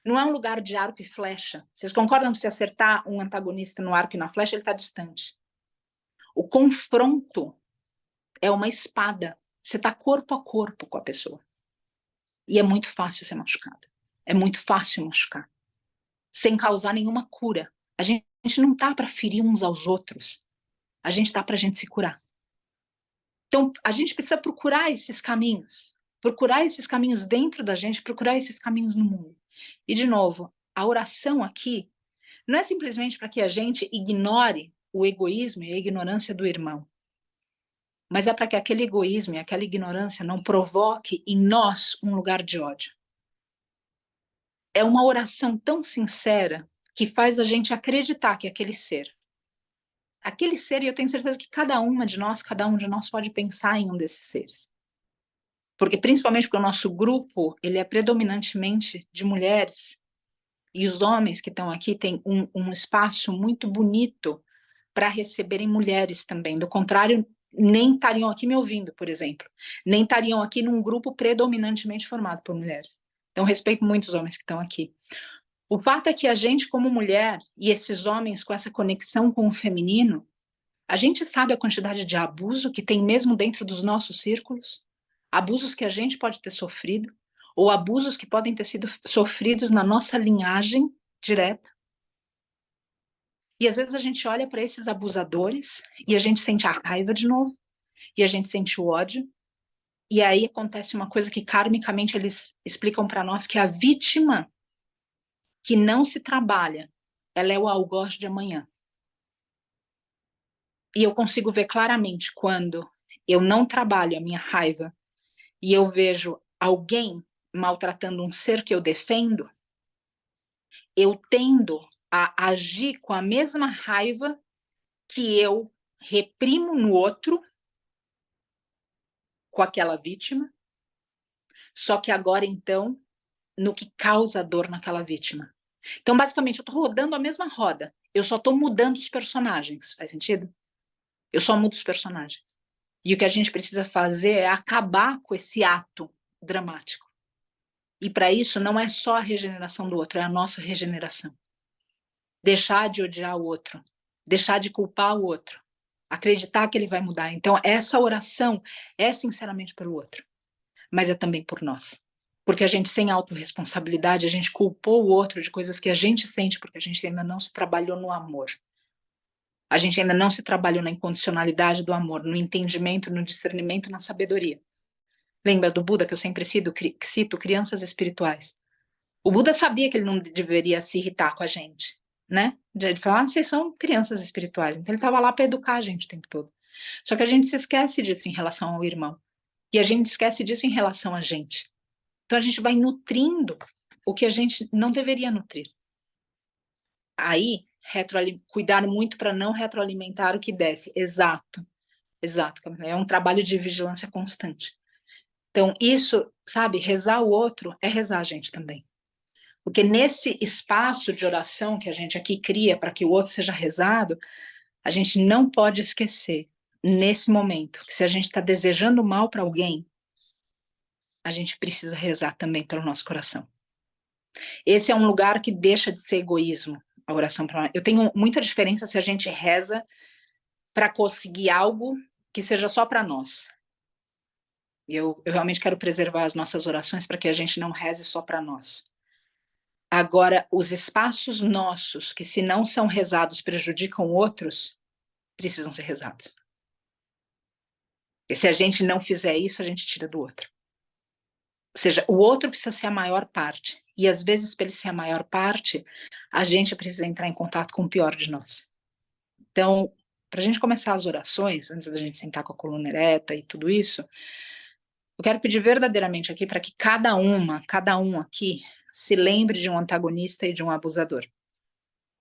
Não é um lugar de arco e flecha. Vocês concordam que se acertar um antagonista no arco e na flecha, ele está distante. O confronto é uma espada. Você está corpo a corpo com a pessoa. E é muito fácil ser machucado. É muito fácil machucar. Sem causar nenhuma cura. A gente não está para ferir uns aos outros. A gente está para a gente se curar. Então, a gente precisa procurar esses caminhos. Procurar esses caminhos dentro da gente, procurar esses caminhos no mundo. E, de novo, a oração aqui não é simplesmente para que a gente ignore o egoísmo e a ignorância do irmão, mas é para que aquele egoísmo e aquela ignorância não provoque em nós um lugar de ódio. É uma oração tão sincera que faz a gente acreditar que aquele ser, e eu tenho certeza que cada um de nós pode pensar em um desses seres. Porque principalmente porque o nosso grupo, ele é predominantemente de mulheres, e os homens que estão aqui têm um espaço muito bonito para receberem mulheres também. Do contrário, nem estariam aqui me ouvindo, por exemplo. Nem estariam aqui num grupo predominantemente formado por mulheres. Então, respeito muito os homens que estão aqui. O fato é que a gente, como mulher, e esses homens com essa conexão com o feminino, a gente sabe a quantidade de abuso que tem mesmo dentro dos nossos círculos, abusos que a gente pode ter sofrido, ou abusos que podem ter sido sofridos na nossa linhagem direta. E às vezes a gente olha para esses abusadores e a gente sente a raiva de novo, e a gente sente o ódio, e aí acontece uma coisa que karmicamente eles explicam para nós, que a vítima que não se trabalha, ela é o algoz de amanhã. E eu consigo ver claramente quando eu não trabalho a minha raiva e eu vejo alguém maltratando um ser que eu defendo, eu tendo a agir com a mesma raiva que eu reprimo no outro, com aquela vítima, só que agora, então, no que causa dor naquela vítima. Então, basicamente, eu estou rodando a mesma roda, eu só estou mudando os personagens. Faz sentido? Eu só mudo os personagens. E o que a gente precisa fazer é acabar com esse ato dramático. E para isso não é só a regeneração do outro, é a nossa regeneração. Deixar de odiar o outro, deixar de culpar o outro, acreditar que ele vai mudar. Então, essa oração é sinceramente pelo outro, mas é também por nós. Porque a gente, sem autorresponsabilidade, a gente culpou o outro de coisas que a gente sente porque a gente ainda não se trabalhou no amor. A gente ainda não se trabalhou na incondicionalidade do amor, no entendimento, no discernimento, na sabedoria. Lembra do Buda, que eu sempre cito crianças espirituais? O Buda sabia que ele não deveria se irritar com a gente, né? Ele falava, vocês são crianças espirituais. Então ele estava lá para educar a gente o tempo todo. Só que a gente se esquece disso em relação ao irmão. E a gente esquece disso em relação a gente. Então a gente vai nutrindo o que a gente não deveria nutrir. Aí, cuidar muito para não retroalimentar o que desce. Exato, Camila. É um trabalho de vigilância constante. Então, isso, sabe, rezar o outro é rezar a gente também. Porque nesse espaço de oração que a gente aqui cria para que o outro seja rezado, a gente não pode esquecer, nesse momento, que se a gente está desejando mal para alguém, a gente precisa rezar também pelo nosso coração. Esse é um lugar que deixa de ser egoísmo, a oração para nós. Eu tenho muita diferença se a gente reza para conseguir algo que seja só para nós. Eu realmente quero preservar as nossas orações para que a gente não reze só para nós. Agora, os espaços nossos, que se não são rezados prejudicam outros, precisam ser rezados. E se a gente não fizer isso, a gente tira do outro. Ou seja, o outro precisa ser a maior parte. E às vezes, para ele ser a maior parte, a gente precisa entrar em contato com o pior de nós. Então, para a gente começar as orações, antes da gente sentar com a coluna ereta e tudo isso, eu quero pedir verdadeiramente aqui para que cada um aqui se lembre de um antagonista e de um abusador.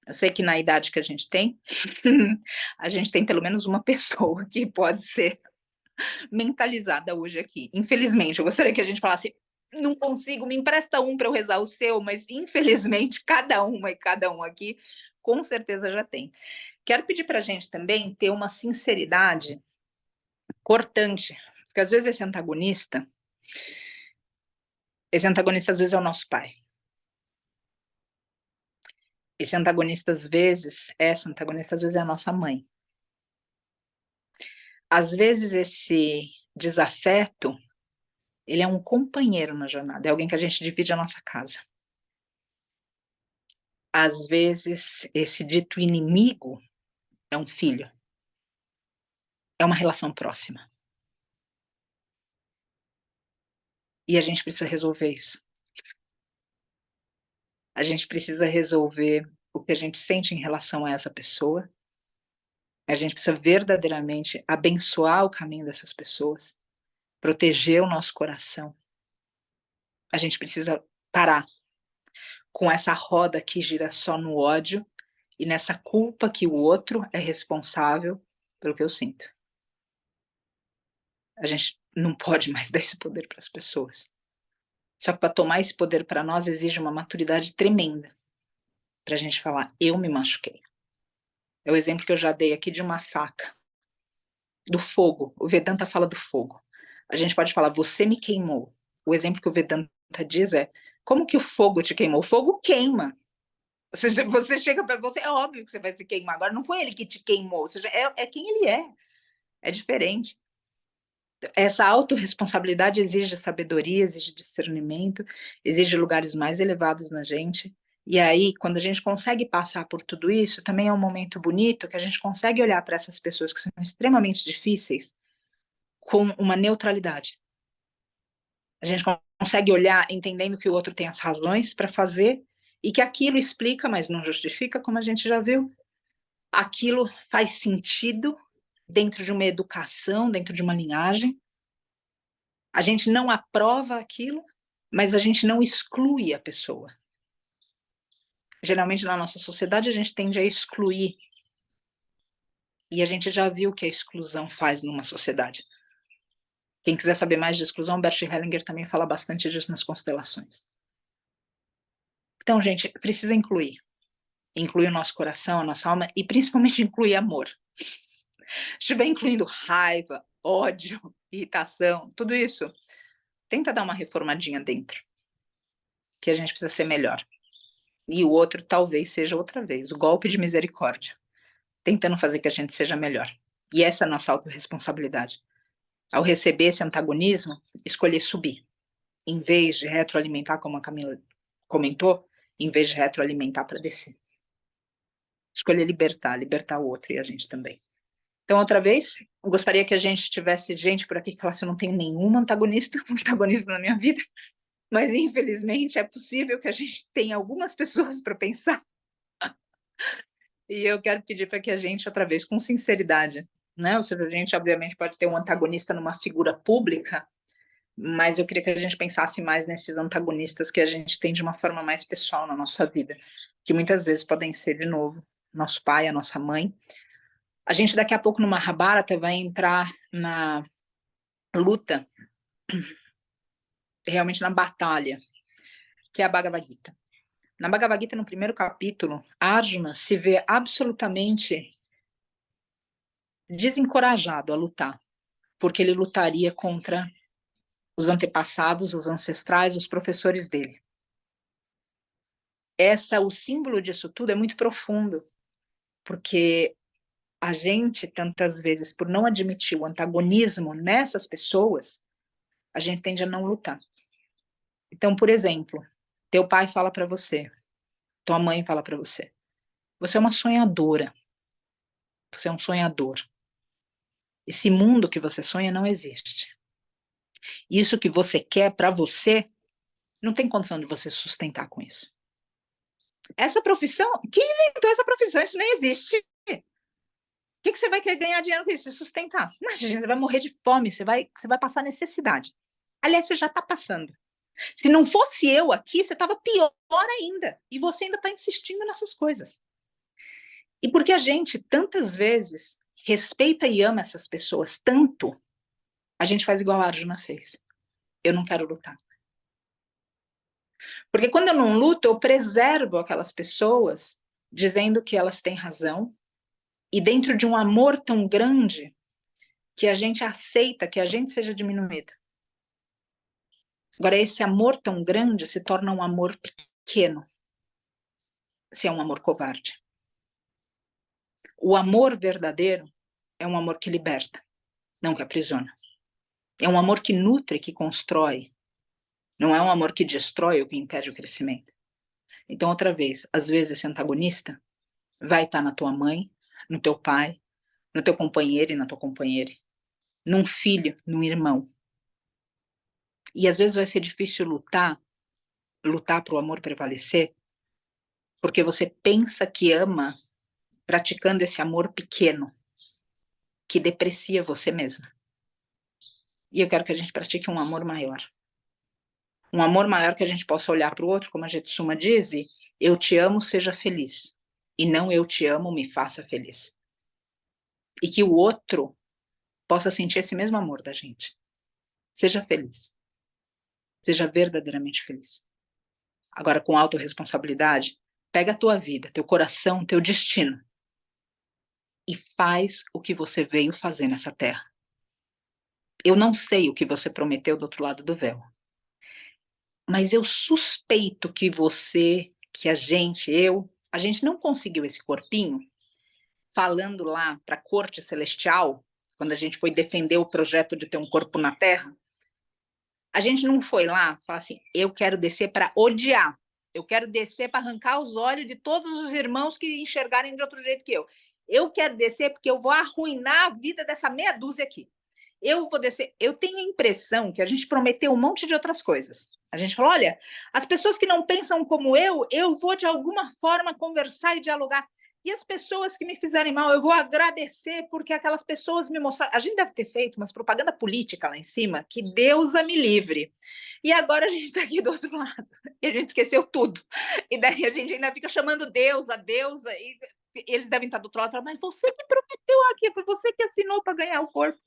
Eu sei que na idade que a gente tem, a gente tem pelo menos uma pessoa que pode ser mentalizada hoje aqui. Infelizmente, eu gostaria que a gente falasse, não consigo, me empresta um para eu rezar o seu, mas infelizmente cada uma e cada um aqui com certeza já tem. Quero pedir para a gente também ter uma sinceridade cortante, porque às vezes esse antagonista às vezes é o nosso pai. Esse antagonista às vezes, essa antagonista às vezes é a nossa mãe. Às vezes esse desafeto, ele é um companheiro na jornada, é alguém que a gente divide a nossa casa. Às vezes esse dito inimigo é um filho, é uma relação próxima. E a gente precisa resolver isso. A gente precisa resolver o que a gente sente em relação a essa pessoa. A gente precisa verdadeiramente abençoar o caminho dessas pessoas, proteger o nosso coração. A gente precisa parar com essa roda que gira só no ódio e nessa culpa que o outro é responsável pelo que eu sinto. A gente não pode mais dar esse poder para as pessoas. Só que para tomar esse poder para nós exige uma maturidade tremenda para a gente falar, eu me machuquei. É o exemplo que eu já dei aqui de uma faca, do fogo. O Vedanta fala do fogo. A gente pode falar, você me queimou. O exemplo que o Vedanta diz é, como que o fogo te queimou? O fogo queima. Você chega para você, é óbvio que você vai se queimar. Agora não foi ele que te queimou, ou seja, é quem ele é. É diferente. Essa autorresponsabilidade exige sabedoria, exige discernimento, exige lugares mais elevados na gente. E aí, quando a gente consegue passar por tudo isso, também é um momento bonito que a gente consegue olhar para essas pessoas que são extremamente difíceis com uma neutralidade. A gente consegue olhar entendendo que o outro tem as razões para fazer e que aquilo explica, mas não justifica, como a gente já viu. Aquilo faz sentido dentro de uma educação, dentro de uma linhagem. A gente não aprova aquilo, mas a gente não exclui a pessoa. Geralmente na nossa sociedade a gente tende a excluir. E a gente já viu o que a exclusão faz numa sociedade. Quem quiser saber mais de exclusão, Bert Hellinger também fala bastante disso nas constelações. Então, gente, precisa incluir. Incluir o nosso coração, a nossa alma e principalmente incluir amor. Se estiver incluindo raiva, ódio, irritação, tudo isso, tenta dar uma reformadinha dentro. Que a gente precisa ser melhor. E o outro talvez seja outra vez, o golpe de misericórdia. Tentando fazer que a gente seja melhor. E essa é a nossa autorresponsabilidade. Ao receber esse antagonismo, escolher subir. Em vez de retroalimentar, como a Camila comentou, em vez de retroalimentar para descer. Escolher libertar o outro e a gente também. Então, outra vez, eu gostaria que a gente tivesse gente por aqui que falasse, eu não tenho nenhum antagonista na minha vida, mas infelizmente é possível que a gente tenha algumas pessoas para pensar. E eu quero pedir para que a gente, outra vez, com sinceridade, né? Ou seja, a gente obviamente pode ter um antagonista numa figura pública, mas eu queria que a gente pensasse mais nesses antagonistas que a gente tem de uma forma mais pessoal na nossa vida, que muitas vezes podem ser, de novo, nosso pai, a nossa mãe. A gente daqui a pouco no Mahabharata vai entrar na luta, realmente na batalha, que é a Bhagavad Gita. Na Bhagavad Gita, no primeiro capítulo, Arjuna se vê absolutamente desencorajado a lutar, porque ele lutaria contra os antepassados, os ancestrais, os professores dele. o símbolo disso tudo é muito profundo, porque a gente, tantas vezes, por não admitir o antagonismo nessas pessoas, a gente tende a não lutar. Então, por exemplo, teu pai fala para você, tua mãe fala para você, você é uma sonhadora, você é um sonhador. Esse mundo que você sonha não existe. Isso que você quer para você, não tem condição de você sustentar com isso. Essa profissão, quem inventou essa profissão? Isso nem existe. O que você vai querer ganhar dinheiro com isso? Sustentar. Imagina, você vai morrer de fome, você vai passar necessidade. Aliás, você já está passando. Se não fosse eu aqui, você estava pior ainda. E você ainda está insistindo nessas coisas. E porque a gente, tantas vezes, respeita e ama essas pessoas tanto, a gente faz igual a Arjuna fez. Eu não quero lutar. Porque quando eu não luto, eu preservo aquelas pessoas, dizendo que elas têm razão, e dentro de um amor tão grande, que a gente aceita que a gente seja diminuída. Agora, esse amor tão grande se torna um amor pequeno, se é um amor covarde. O amor verdadeiro é um amor que liberta, não que aprisiona. É um amor que nutre, que constrói. Não é um amor que destrói ou que impede o crescimento. Então, outra vez, às vezes esse antagonista vai estar na tua mãe, no teu pai, no teu companheiro e na tua companheira, num filho, num irmão. E às vezes vai ser difícil lutar para o amor prevalecer, porque você pensa que ama praticando esse amor pequeno, que deprecia você mesma. E eu quero que a gente pratique um amor maior. Um amor maior que a gente possa olhar para o outro, como a Jetsuma diz, eu te amo, seja feliz. E não eu te amo, me faça feliz. E que o outro possa sentir esse mesmo amor da gente. Seja feliz. Seja verdadeiramente feliz. Agora, com autorresponsabilidade, pega a tua vida, teu coração, teu destino e faz o que você veio fazer nessa terra. Eu não sei o que você prometeu do outro lado do véu, mas eu suspeito que você, que a gente não conseguiu esse corpinho falando lá para a corte celestial, quando a gente foi defender o projeto de ter um corpo na terra. A gente não foi lá falar assim, eu quero descer para odiar, eu quero descer para arrancar os olhos de todos os irmãos que enxergarem de outro jeito que eu. Eu quero descer porque eu vou arruinar a vida dessa meia dúzia aqui. Eu vou descer. Eu tenho a impressão que a gente prometeu um monte de outras coisas. A gente falou, olha, as pessoas que não pensam como eu vou de alguma forma conversar e dialogar. E as pessoas que me fizerem mal, eu vou agradecer, porque aquelas pessoas me mostraram. A gente deve ter feito umas propaganda política lá em cima, que Deus a me livre. E agora a gente está aqui do outro lado. E a gente esqueceu tudo. E daí a gente ainda fica chamando Deus, a deusa. E eles devem estar do outro lado, falando, mas você que prometeu aqui, foi você que assinou para ganhar o corpo.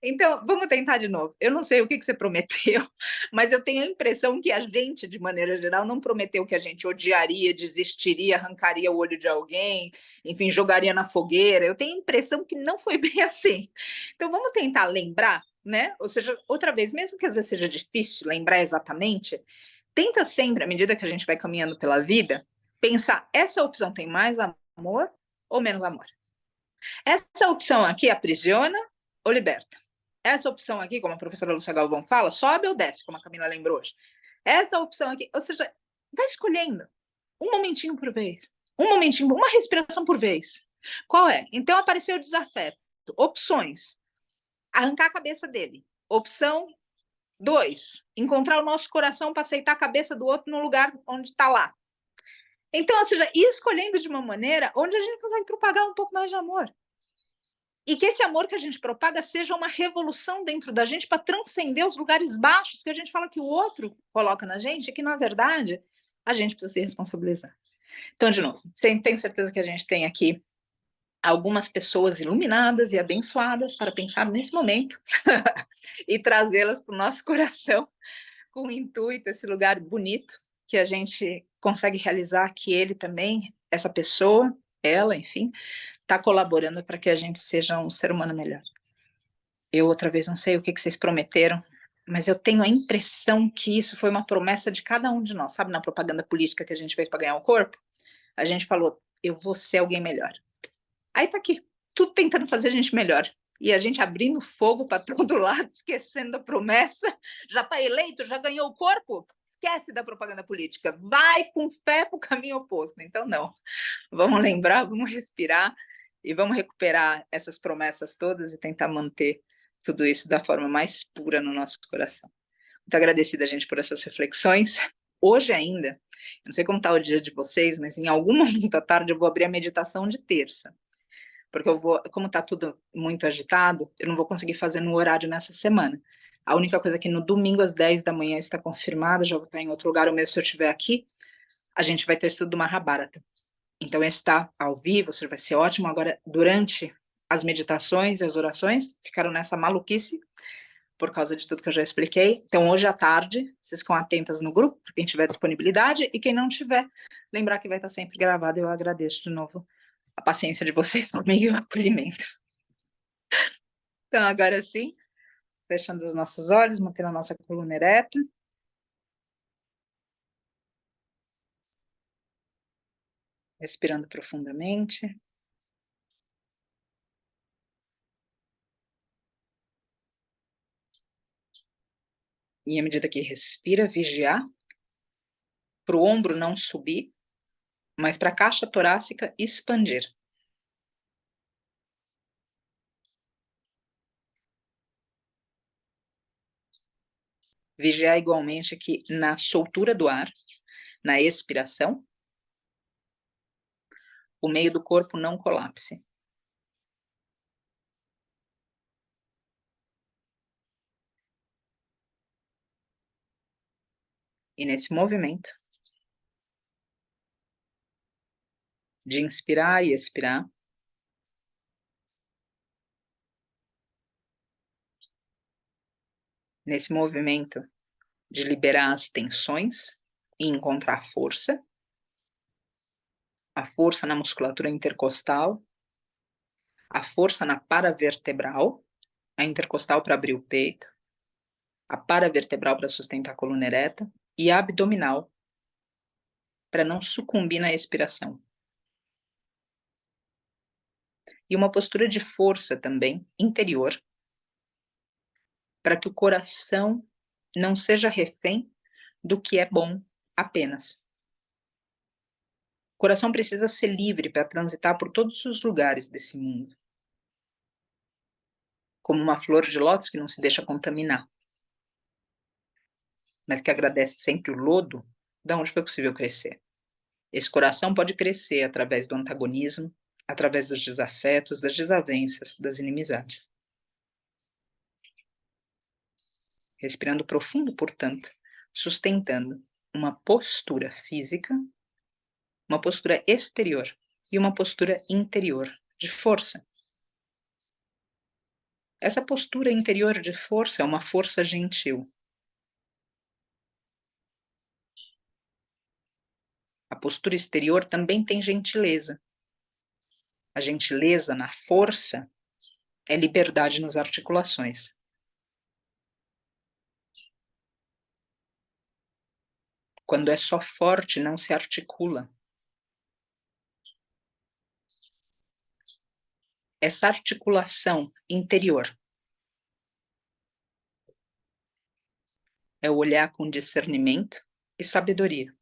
Então, vamos tentar de novo. Eu não sei o que você prometeu, mas eu tenho a impressão que a gente, de maneira geral, não prometeu que a gente odiaria, desistiria, arrancaria o olho de alguém, enfim, jogaria na fogueira. Eu tenho a impressão que não foi bem assim. Então, vamos tentar lembrar, né? Ou seja, outra vez, mesmo que às vezes seja difícil lembrar exatamente, tenta sempre, à medida que a gente vai caminhando pela vida, pensar, essa opção tem mais amor ou menos amor? Essa opção aqui aprisiona ou liberta? Essa opção aqui, como a professora Lúcia Galvão fala, sobe ou desce, como a Camila lembrou hoje. Essa opção aqui, ou seja, vai escolhendo um momentinho por vez, um momentinho, uma respiração por vez. Qual é? Então apareceu o desafeto. Opções: arrancar a cabeça dele. Opção 2: encontrar o nosso coração para aceitar a cabeça do outro no lugar onde está lá. Então, ou seja, ir escolhendo de uma maneira onde a gente consegue propagar um pouco mais de amor. E que esse amor que a gente propaga seja uma revolução dentro da gente para transcender os lugares baixos que a gente fala que o outro coloca na gente e que, na verdade, a gente precisa se responsabilizar. Então, de novo, tenho certeza que a gente tem aqui algumas pessoas iluminadas e abençoadas para pensar nesse momento e trazê-las para o nosso coração com o intuito, esse lugar bonito que a gente consegue realizar, que ele também, essa pessoa, ela, enfim, está colaborando para que a gente seja um ser humano melhor. Eu, outra vez, não sei o que vocês prometeram mas eu tenho a impressão que isso foi uma promessa de cada um de nós, sabe, na propaganda política que a gente fez para ganhar o corpo, a gente falou: "Eu vou ser alguém melhor". Aí tá aqui, tudo tentando fazer a gente melhor. E a gente abrindo fogo para todo lado, esquecendo a promessa. Já está eleito, já ganhou o corpo? Esquece da propaganda política. Vai com fé para o caminho oposto. Então, não. Vamos lembrar, vamos respirar e vamos recuperar essas promessas todas e tentar manter tudo isso da forma mais pura no nosso coração. Muito agradecida, gente, por essas reflexões. Hoje ainda, não sei como está o dia de vocês, mas em algum momento à tarde eu vou abrir a meditação de terça, porque eu vou, como está tudo muito agitado, eu não vou conseguir fazer no horário nessa semana. A única coisa é que no domingo às 10 da manhã está confirmada, já vou estar em outro lugar, ou mesmo se eu estiver aqui, a gente vai ter estudo do Mahabharata. Então esse está ao vivo, isso vai ser ótimo. Agora, durante as meditações e as orações, ficaram nessa maluquice, por causa de tudo que eu já expliquei. Então hoje à tarde, vocês ficam atentas no grupo, para quem tiver disponibilidade, e quem não tiver, lembrar que vai estar sempre gravado. Eu agradeço de novo a paciência de vocês comigo e o acolhimento. Então, agora sim, fechando os nossos olhos, mantendo a nossa coluna ereta. Respirando profundamente. E à medida que respira, vigiar para o ombro não subir, mas para a caixa torácica expandir. Vigiar igualmente que na soltura do ar, na expiração, o meio do corpo não colapse. E nesse movimento de inspirar e expirar, nesse movimento de liberar as tensões e encontrar a força na musculatura intercostal, a força na paravertebral, a intercostal para abrir o peito, a paravertebral para sustentar a coluna ereta e a abdominal para não sucumbir na expiração. E uma postura de força também interior para que o coração não seja refém do que é bom apenas. O coração precisa ser livre para transitar por todos os lugares desse mundo, como uma flor de lótus que não se deixa contaminar, mas que agradece sempre o lodo de onde foi possível crescer. Esse coração pode crescer através do antagonismo, através dos desafetos, das desavenças, das inimizades. Respirando profundo, portanto, sustentando uma postura física, uma postura exterior e uma postura interior de força. Essa postura interior de força é uma força gentil. A postura exterior também tem gentileza. A gentileza na força é liberdade nas articulações. Quando é só forte, não se articula. Essa articulação interior é o olhar com discernimento e sabedoria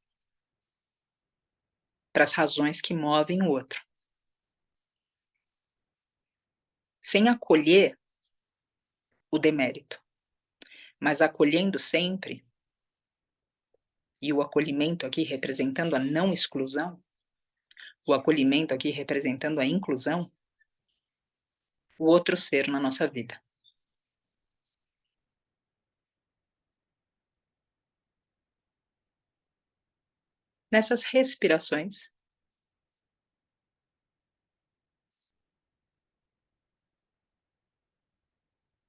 para as razões que movem o outro. Sem acolher o demérito, mas acolhendo sempre, e o acolhimento aqui representando a não exclusão, o acolhimento aqui representando a inclusão, o outro ser na nossa vida. Nessas respirações,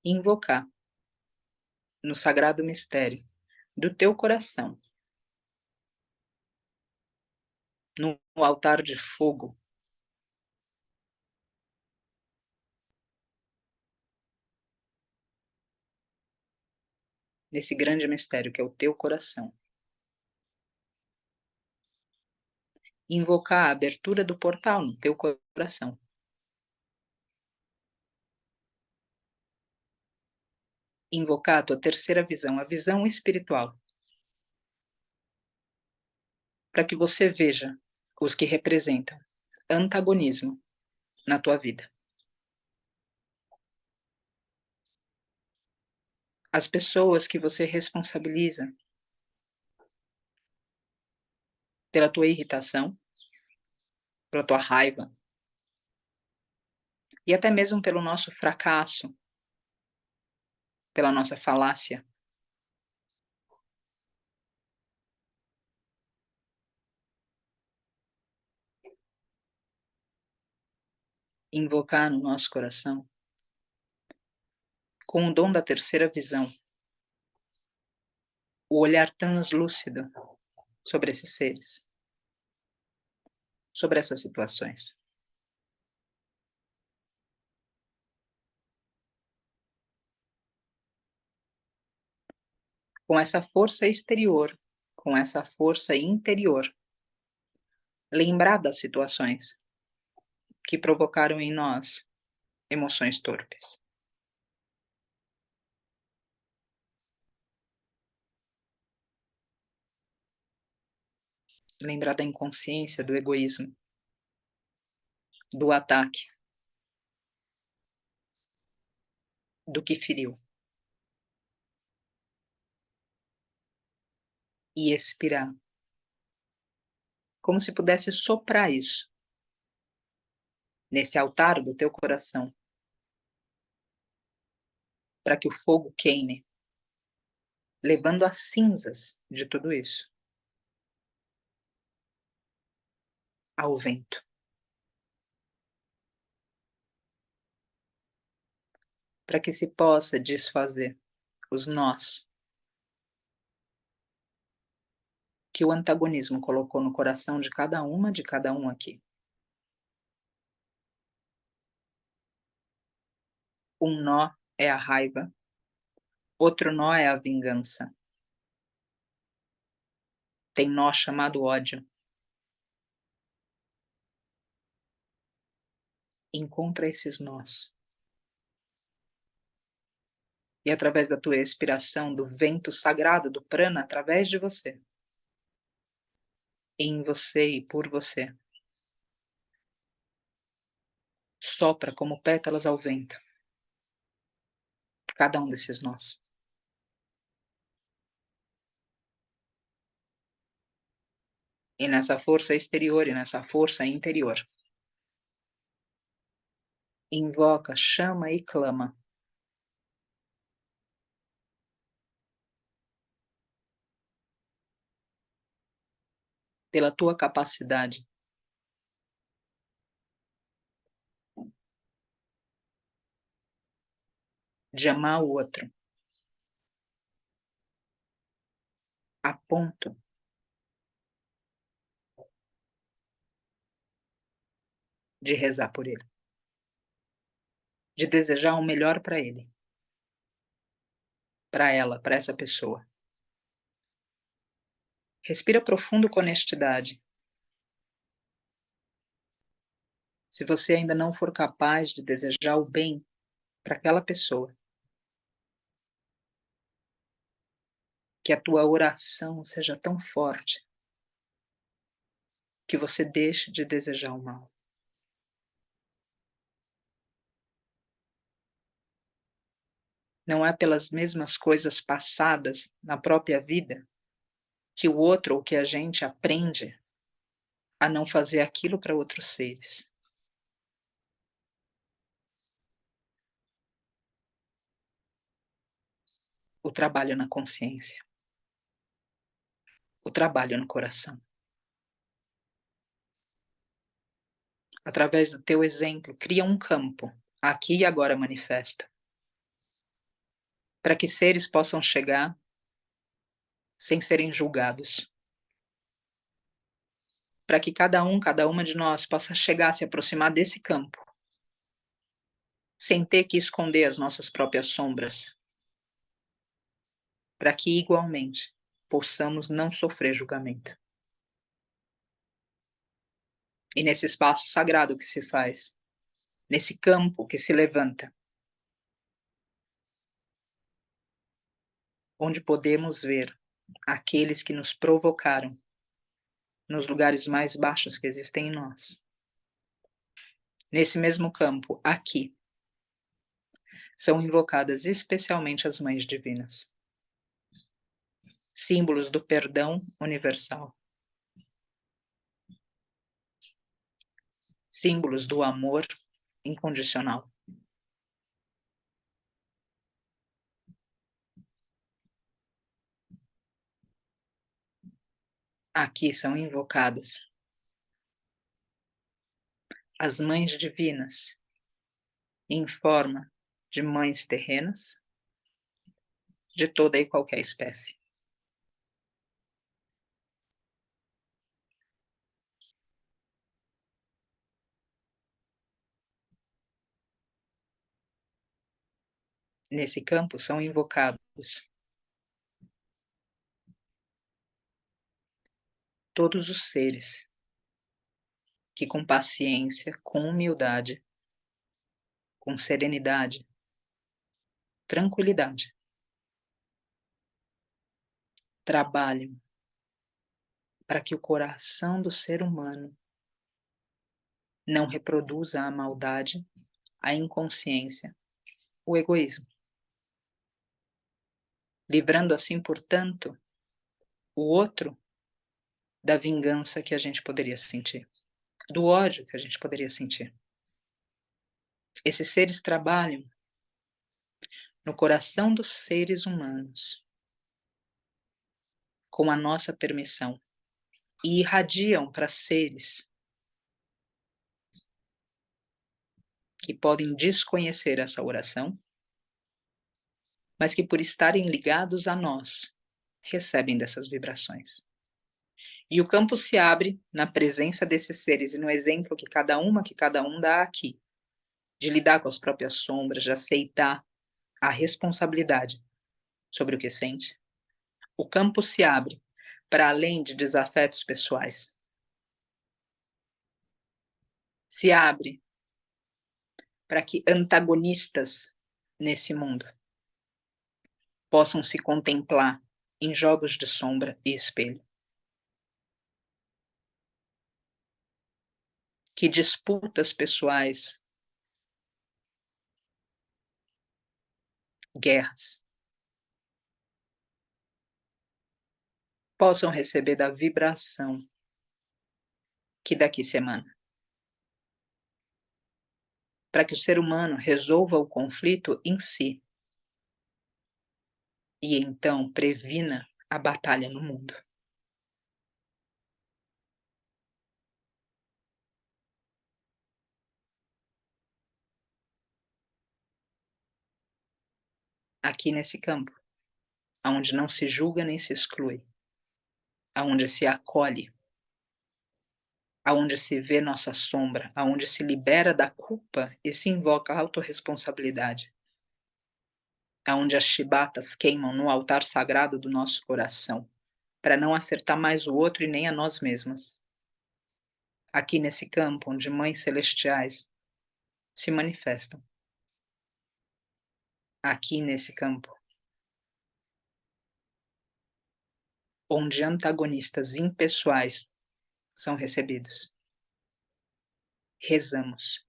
invocar no sagrado mistério do teu coração, no altar de fogo, nesse grande mistério que é o teu coração. Invocar a abertura do portal no teu coração. Invocar a tua terceira visão, a visão espiritual, para que você veja os que representam antagonismo na tua vida. As pessoas que você responsabiliza pela tua irritação, pela tua raiva e até mesmo pelo nosso fracasso, pela nossa falácia. Invocar no nosso coração, com o dom da terceira visão, o olhar translúcido sobre esses seres, sobre essas situações. Com essa força exterior, com essa força interior, lembrar das situações que provocaram em nós emoções torpes. Lembrar da inconsciência, do egoísmo, do ataque, do que feriu. E expirar, como se pudesse soprar isso nesse altar do teu coração, para que o fogo queime, levando as cinzas de tudo isso ao vento, para que se possa desfazer os nós que o antagonismo colocou no coração de cada uma, de cada um aqui. Um nó é a raiva, outro nó é a vingança. Tem nó chamado ódio. Encontra esses nós. E através da tua expiração, do vento sagrado do prana, através de você, em você e por você, sopra como pétalas ao vento cada um desses nós. E nessa força exterior e nessa força interior, invoca, chama e clama pela tua capacidade de amar o outro a ponto de rezar por ele, de desejar o melhor para ele, para ela, para essa pessoa. Respira profundo com honestidade. Se você ainda não for capaz de desejar o bem para aquela pessoa, que a tua oração seja tão forte que você deixe de desejar o mal. Não é pelas mesmas coisas passadas na própria vida que o outro ou que a gente aprende a não fazer aquilo para outros seres. O trabalho na consciência, o trabalho no coração. Através do teu exemplo, cria um campo, aqui e agora manifesta, para que seres possam chegar sem serem julgados. Para que cada um, cada uma de nós possa chegar, se aproximar desse campo, sem ter que esconder as nossas próprias sombras, para que igualmente possamos não sofrer julgamento. E nesse espaço sagrado que se faz, nesse campo que se levanta, onde podemos ver aqueles que nos provocaram nos lugares mais baixos que existem em nós. Nesse mesmo campo, aqui, são invocadas especialmente as mães divinas, símbolos do perdão universal, símbolos do amor incondicional. Aqui são invocadas as mães divinas em forma de mães terrenas de toda e qualquer espécie. Nesse campo são invocados todos os seres que com paciência, com humildade, com serenidade, tranquilidade, trabalham para que o coração do ser humano não reproduza a maldade, a inconsciência, o egoísmo, livrando assim, portanto, o outro da vingança que a gente poderia sentir, do ódio que a gente poderia sentir. Esses seres trabalham no coração dos seres humanos, com a nossa permissão, e irradiam para seres que podem desconhecer essa oração, mas que por estarem ligados a nós, recebem dessas vibrações. E o campo se abre na presença desses seres e no exemplo que cada um dá aqui, de lidar com as próprias sombras, de aceitar a responsabilidade sobre o que sente. O campo se abre para além de desafetos pessoais. Se abre para que antagonistas nesse mundo possam se contemplar em jogos de sombra e espelho. Que disputas pessoais, guerras, possam receber da vibração que daqui se emana. Para que o ser humano resolva o conflito em si e então previna a batalha no mundo. Aqui nesse campo, aonde não se julga nem se exclui, aonde se acolhe, aonde se vê nossa sombra, aonde se libera da culpa e se invoca a autorresponsabilidade, aonde as chibatas queimam no altar sagrado do nosso coração, para não acertar mais o outro e nem a nós mesmas. Aqui nesse campo onde mães celestiais se manifestam. Aqui nesse campo onde antagonistas impessoais são recebidos. Rezamos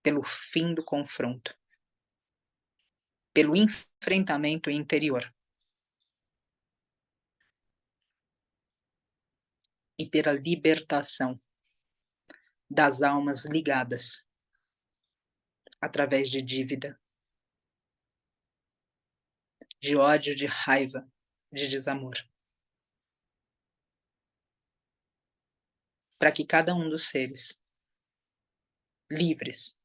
pelo fim do confronto, pelo enfrentamento interior e pela libertação das almas ligadas através de dívida, de ódio, de raiva, de desamor. Para que cada um dos seres livres,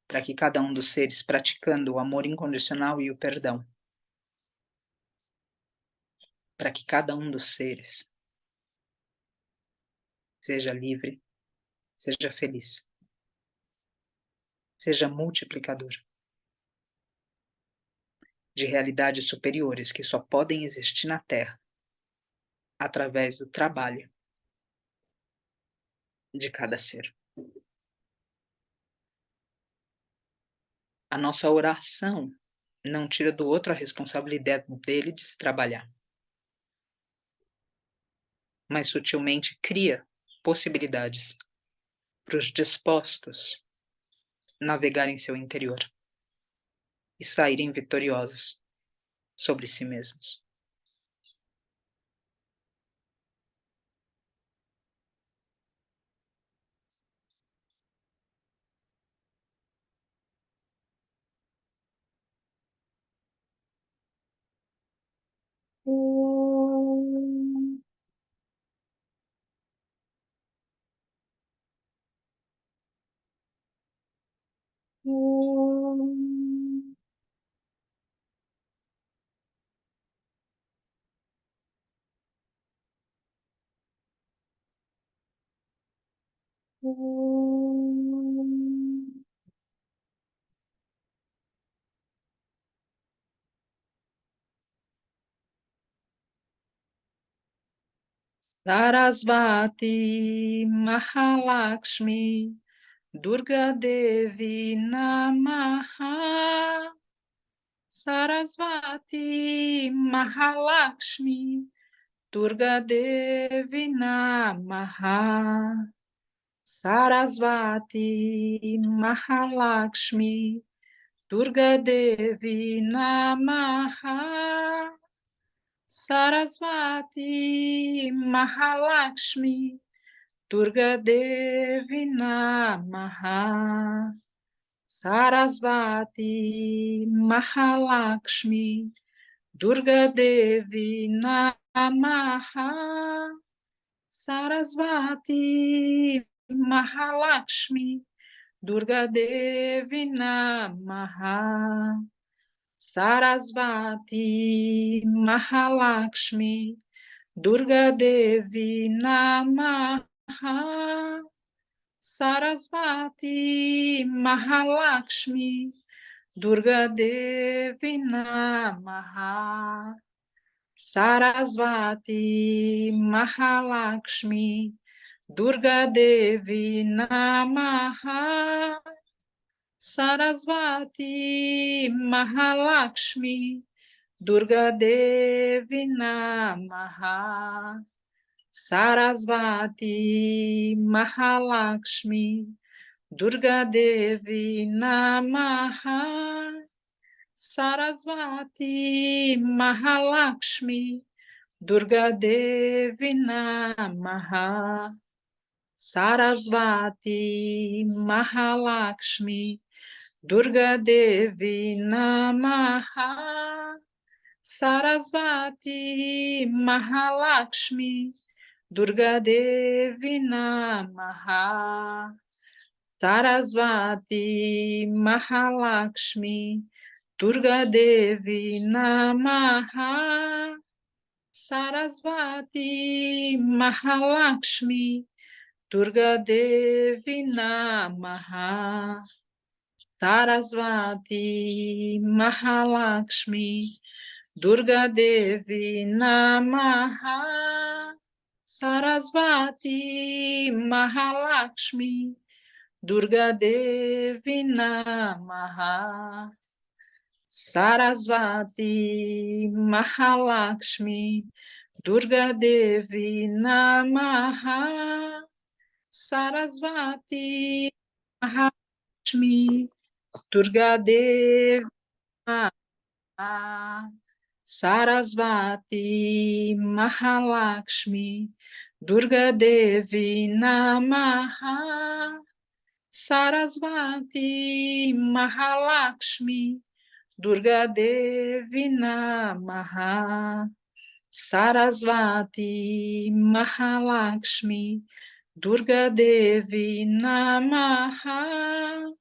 para que cada um dos seres praticando o amor incondicional e o perdão, para que cada um dos seres seja livre, seja feliz, seja multiplicador. de realidades superiores que só podem existir na Terra através do trabalho de cada ser. A nossa oração não tira do outro a responsabilidade dele de se trabalhar, mas sutilmente cria possibilidades para os dispostos navegarem em seu interior e saírem vitoriosos sobre si mesmos. Sarasvati Mahalakshmi Durga Devi Namaha. Sarasvati Mahalakshmi Durga Devi Namaha. Sarasvati Mahalakshmi Durga Devi Namaha. Sarasvati Mahalakshmi Durga Devi Namaha. Sarasvati Mahalakshmi Durga Devi Namaha. Sarasvati Mahalakshmi Durga Devi Namaha. Sarasvati Mahalakshmi Durga Devi Namaha. Sarasvati Mahalakshmi Durga Devi Namaha. Sarasvati Mahalakshmi Durga Devi Namaha. Sarasvati Mahalakshmi Durga Devi Namaha. Sarasvati Mahalakshmi Durga Devi Namaha. Sarasvati Mahalakshmi Durga Devi Namaha. Sarasvati Mahalakshmi Durga Devi Namaha. Sarasvati Mahalakshmi Durga Devi Namaha. Sarasvati Mahalakshmi Durga Devi Namaha. Sarasvati Mahalakshmi Durga Devi Namaha. Sarasvati Mahalakshmi Durga Devi Namaha. Sarasvati Mahalakshmi Durga Devi Namaha. Sarasvati Mahalakshmi Durga Devi Namaha. Sarasvati Mahalakshmi Durga Devi Namaha. Sarasvati Mahalakshmi Durga Devi Namaha. Sarasvati Mahalakshmi Durga Devi Namaha. Sarasvati Mahalakshmi Durga Devi Namaha.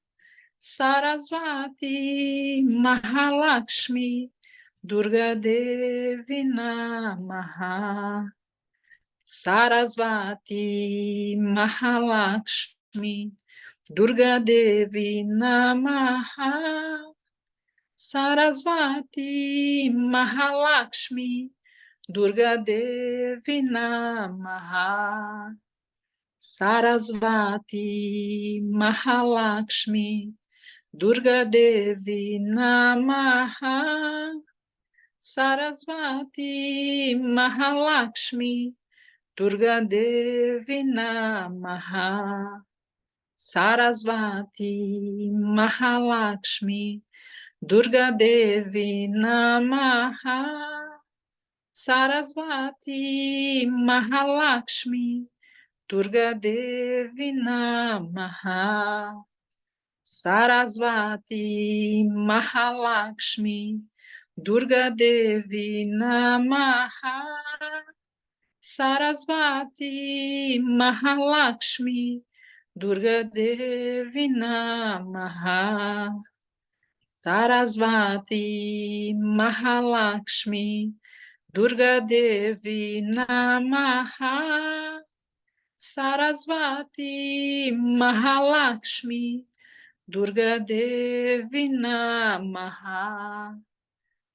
Sarasvati Mahalakshmi Durga Devi Namaha. Sarasvati Mahalakshmi Durga Devi Namaha. Sarasvati Mahalakshmi Durga Devi Namaha. Sarasvati Mahalakshmi Durga Devi Namaha. Sarasvati Mahalakshmi Durga Devi Namaha. Sarasvati Mahalakshmi Durga Devi Namaha. Sarasvati Mahalakshmi Durga Devi Namaha. Sarasvati Mahalakshmi Durga Devi Namaha. Sarasvati Mahalakshmi Durga Devi Namaha. Sarasvati Mahalakshmi Durga Devi Namaha. Sarasvati Mahalakshmi Durga Devi Namaha.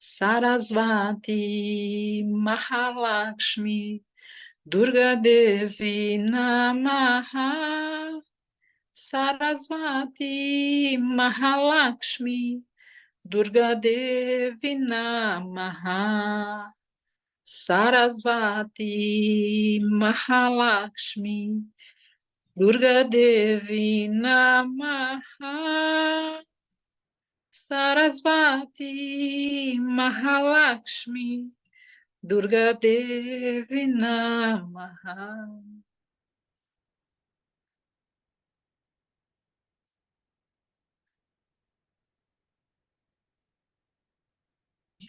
Sarasvati Mahalakshmi Durga Devi Namaha. Sarasvati Mahalakshmi Durga Devi Namaha. Sarasvati Mahalakshmi Durga Devi Namaha. Sarasvati Mahalakshmi Durga Devi Namaha.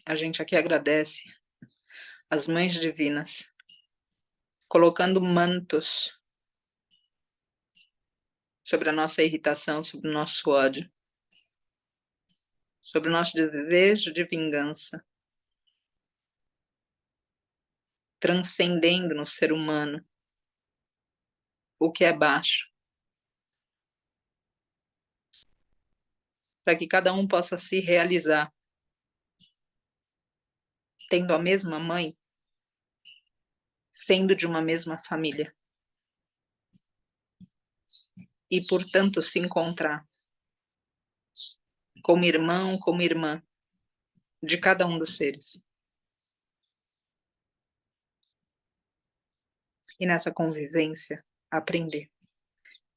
A gente aqui agradece as mães divinas, colocando mantos sobre a nossa irritação, sobre o nosso ódio, sobre o nosso desejo de vingança, transcendendo no ser humano o que é baixo, para que cada um possa se realizar, tendo a mesma mãe, sendo de uma mesma família, e, portanto, se encontrar como irmão, como irmã de cada um dos seres. E nessa convivência, aprender,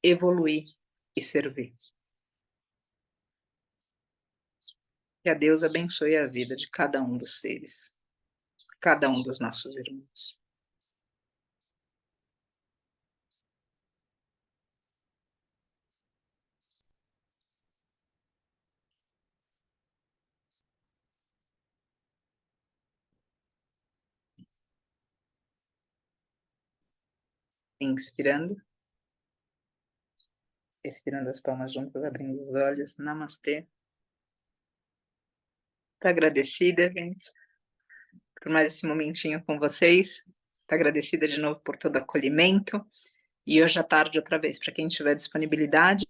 evoluir e servir. Que a Deus abençoe a vida de cada um dos seres, cada um dos nossos irmãos. Inspirando, expirando as palmas juntas, abrindo os olhos. Namastê. Estou agradecida, gente, por mais esse momentinho com vocês. Estou agradecida de novo por todo o acolhimento. E hoje à tarde, outra vez, para quem tiver disponibilidade,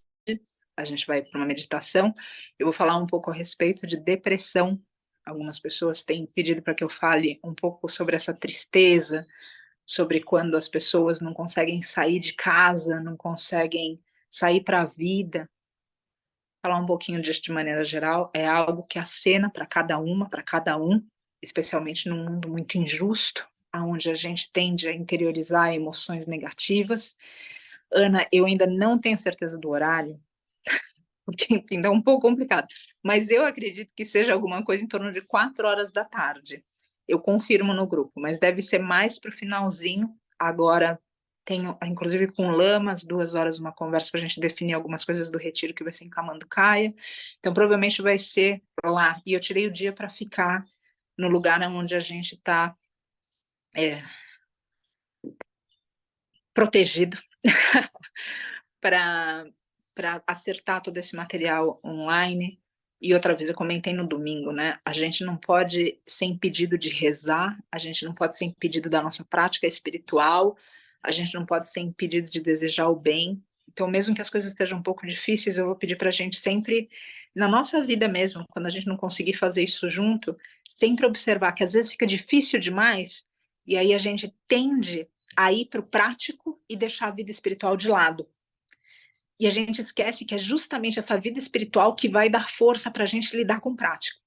a gente vai para uma meditação. Eu vou falar um pouco a respeito de depressão. Algumas pessoas têm pedido para que eu fale um pouco sobre essa tristeza, sobre quando as pessoas não conseguem sair de casa, não conseguem sair para a vida. Falar um pouquinho disso de maneira geral, é algo que acena para cada uma, para cada um, especialmente num mundo muito injusto, onde a gente tende a interiorizar emoções negativas. Ana, eu ainda não tenho certeza do horário, porque, enfim, dá um pouco complicado, mas eu acredito que seja alguma coisa em torno de 4 horas da tarde. Eu confirmo no grupo, mas deve ser mais para o finalzinho. Agora tenho, inclusive com o Lama, às 2 horas, uma conversa para a gente definir algumas coisas do retiro que vai ser em Camanducaia. Então, provavelmente vai ser lá. E eu tirei o dia para ficar no lugar onde a gente está protegido para acertar todo esse material online. E outra vez eu comentei no domingo, né? A gente não pode ser impedido de rezar, a gente não pode ser impedido da nossa prática espiritual, a gente não pode ser impedido de desejar o bem. Então, mesmo que as coisas estejam um pouco difíceis, eu vou pedir para a gente sempre Na nossa vida mesmo, quando a gente não conseguir fazer isso junto, sempre observar que às vezes fica difícil demais, e aí a gente tende a ir para o prático e deixar a vida espiritual de lado. E a gente esquece que é justamente essa vida espiritual que vai dar força para a gente lidar com o prático.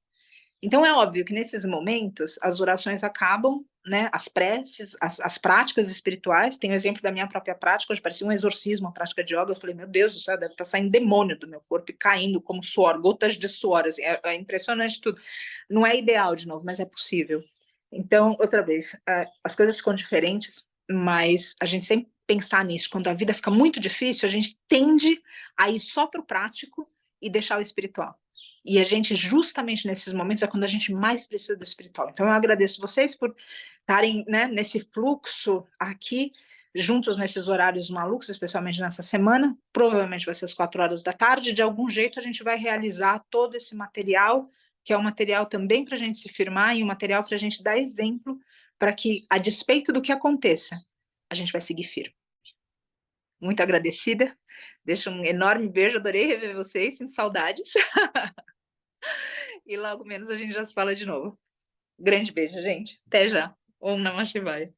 Então é óbvio que nesses momentos as orações acabam, né? As preces, as práticas espirituais. Tem o exemplo da minha própria prática, hoje parecia um exorcismo, a prática de yoga. Eu falei, meu Deus do céu, deve estar saindo demônio do meu corpo e caindo como suor, gotas de suor. Assim, é impressionante tudo. Não é ideal, de novo, mas é possível. Então, outra vez, as coisas ficam diferentes, mas a gente sempre pensar nisso. Quando a vida fica muito difícil, a gente tende a ir só para o prático e deixar o espiritual. E a gente, justamente nesses momentos, é quando a gente mais precisa do espiritual. Então, eu agradeço vocês por estarem, né, nesse fluxo aqui, juntos nesses horários malucos, especialmente nessa semana. Provavelmente vai ser às 4 horas da tarde. De algum jeito, a gente vai realizar todo esse material, que é um material também para a gente se firmar e um material para a gente dar exemplo para que, a despeito do que aconteça, a gente vai seguir firme. Muito agradecida. Deixo um enorme beijo. Adorei rever vocês. Sinto saudades. E logo menos a gente já se fala de novo. Grande beijo, gente. Até já. Om Namah Shivaya.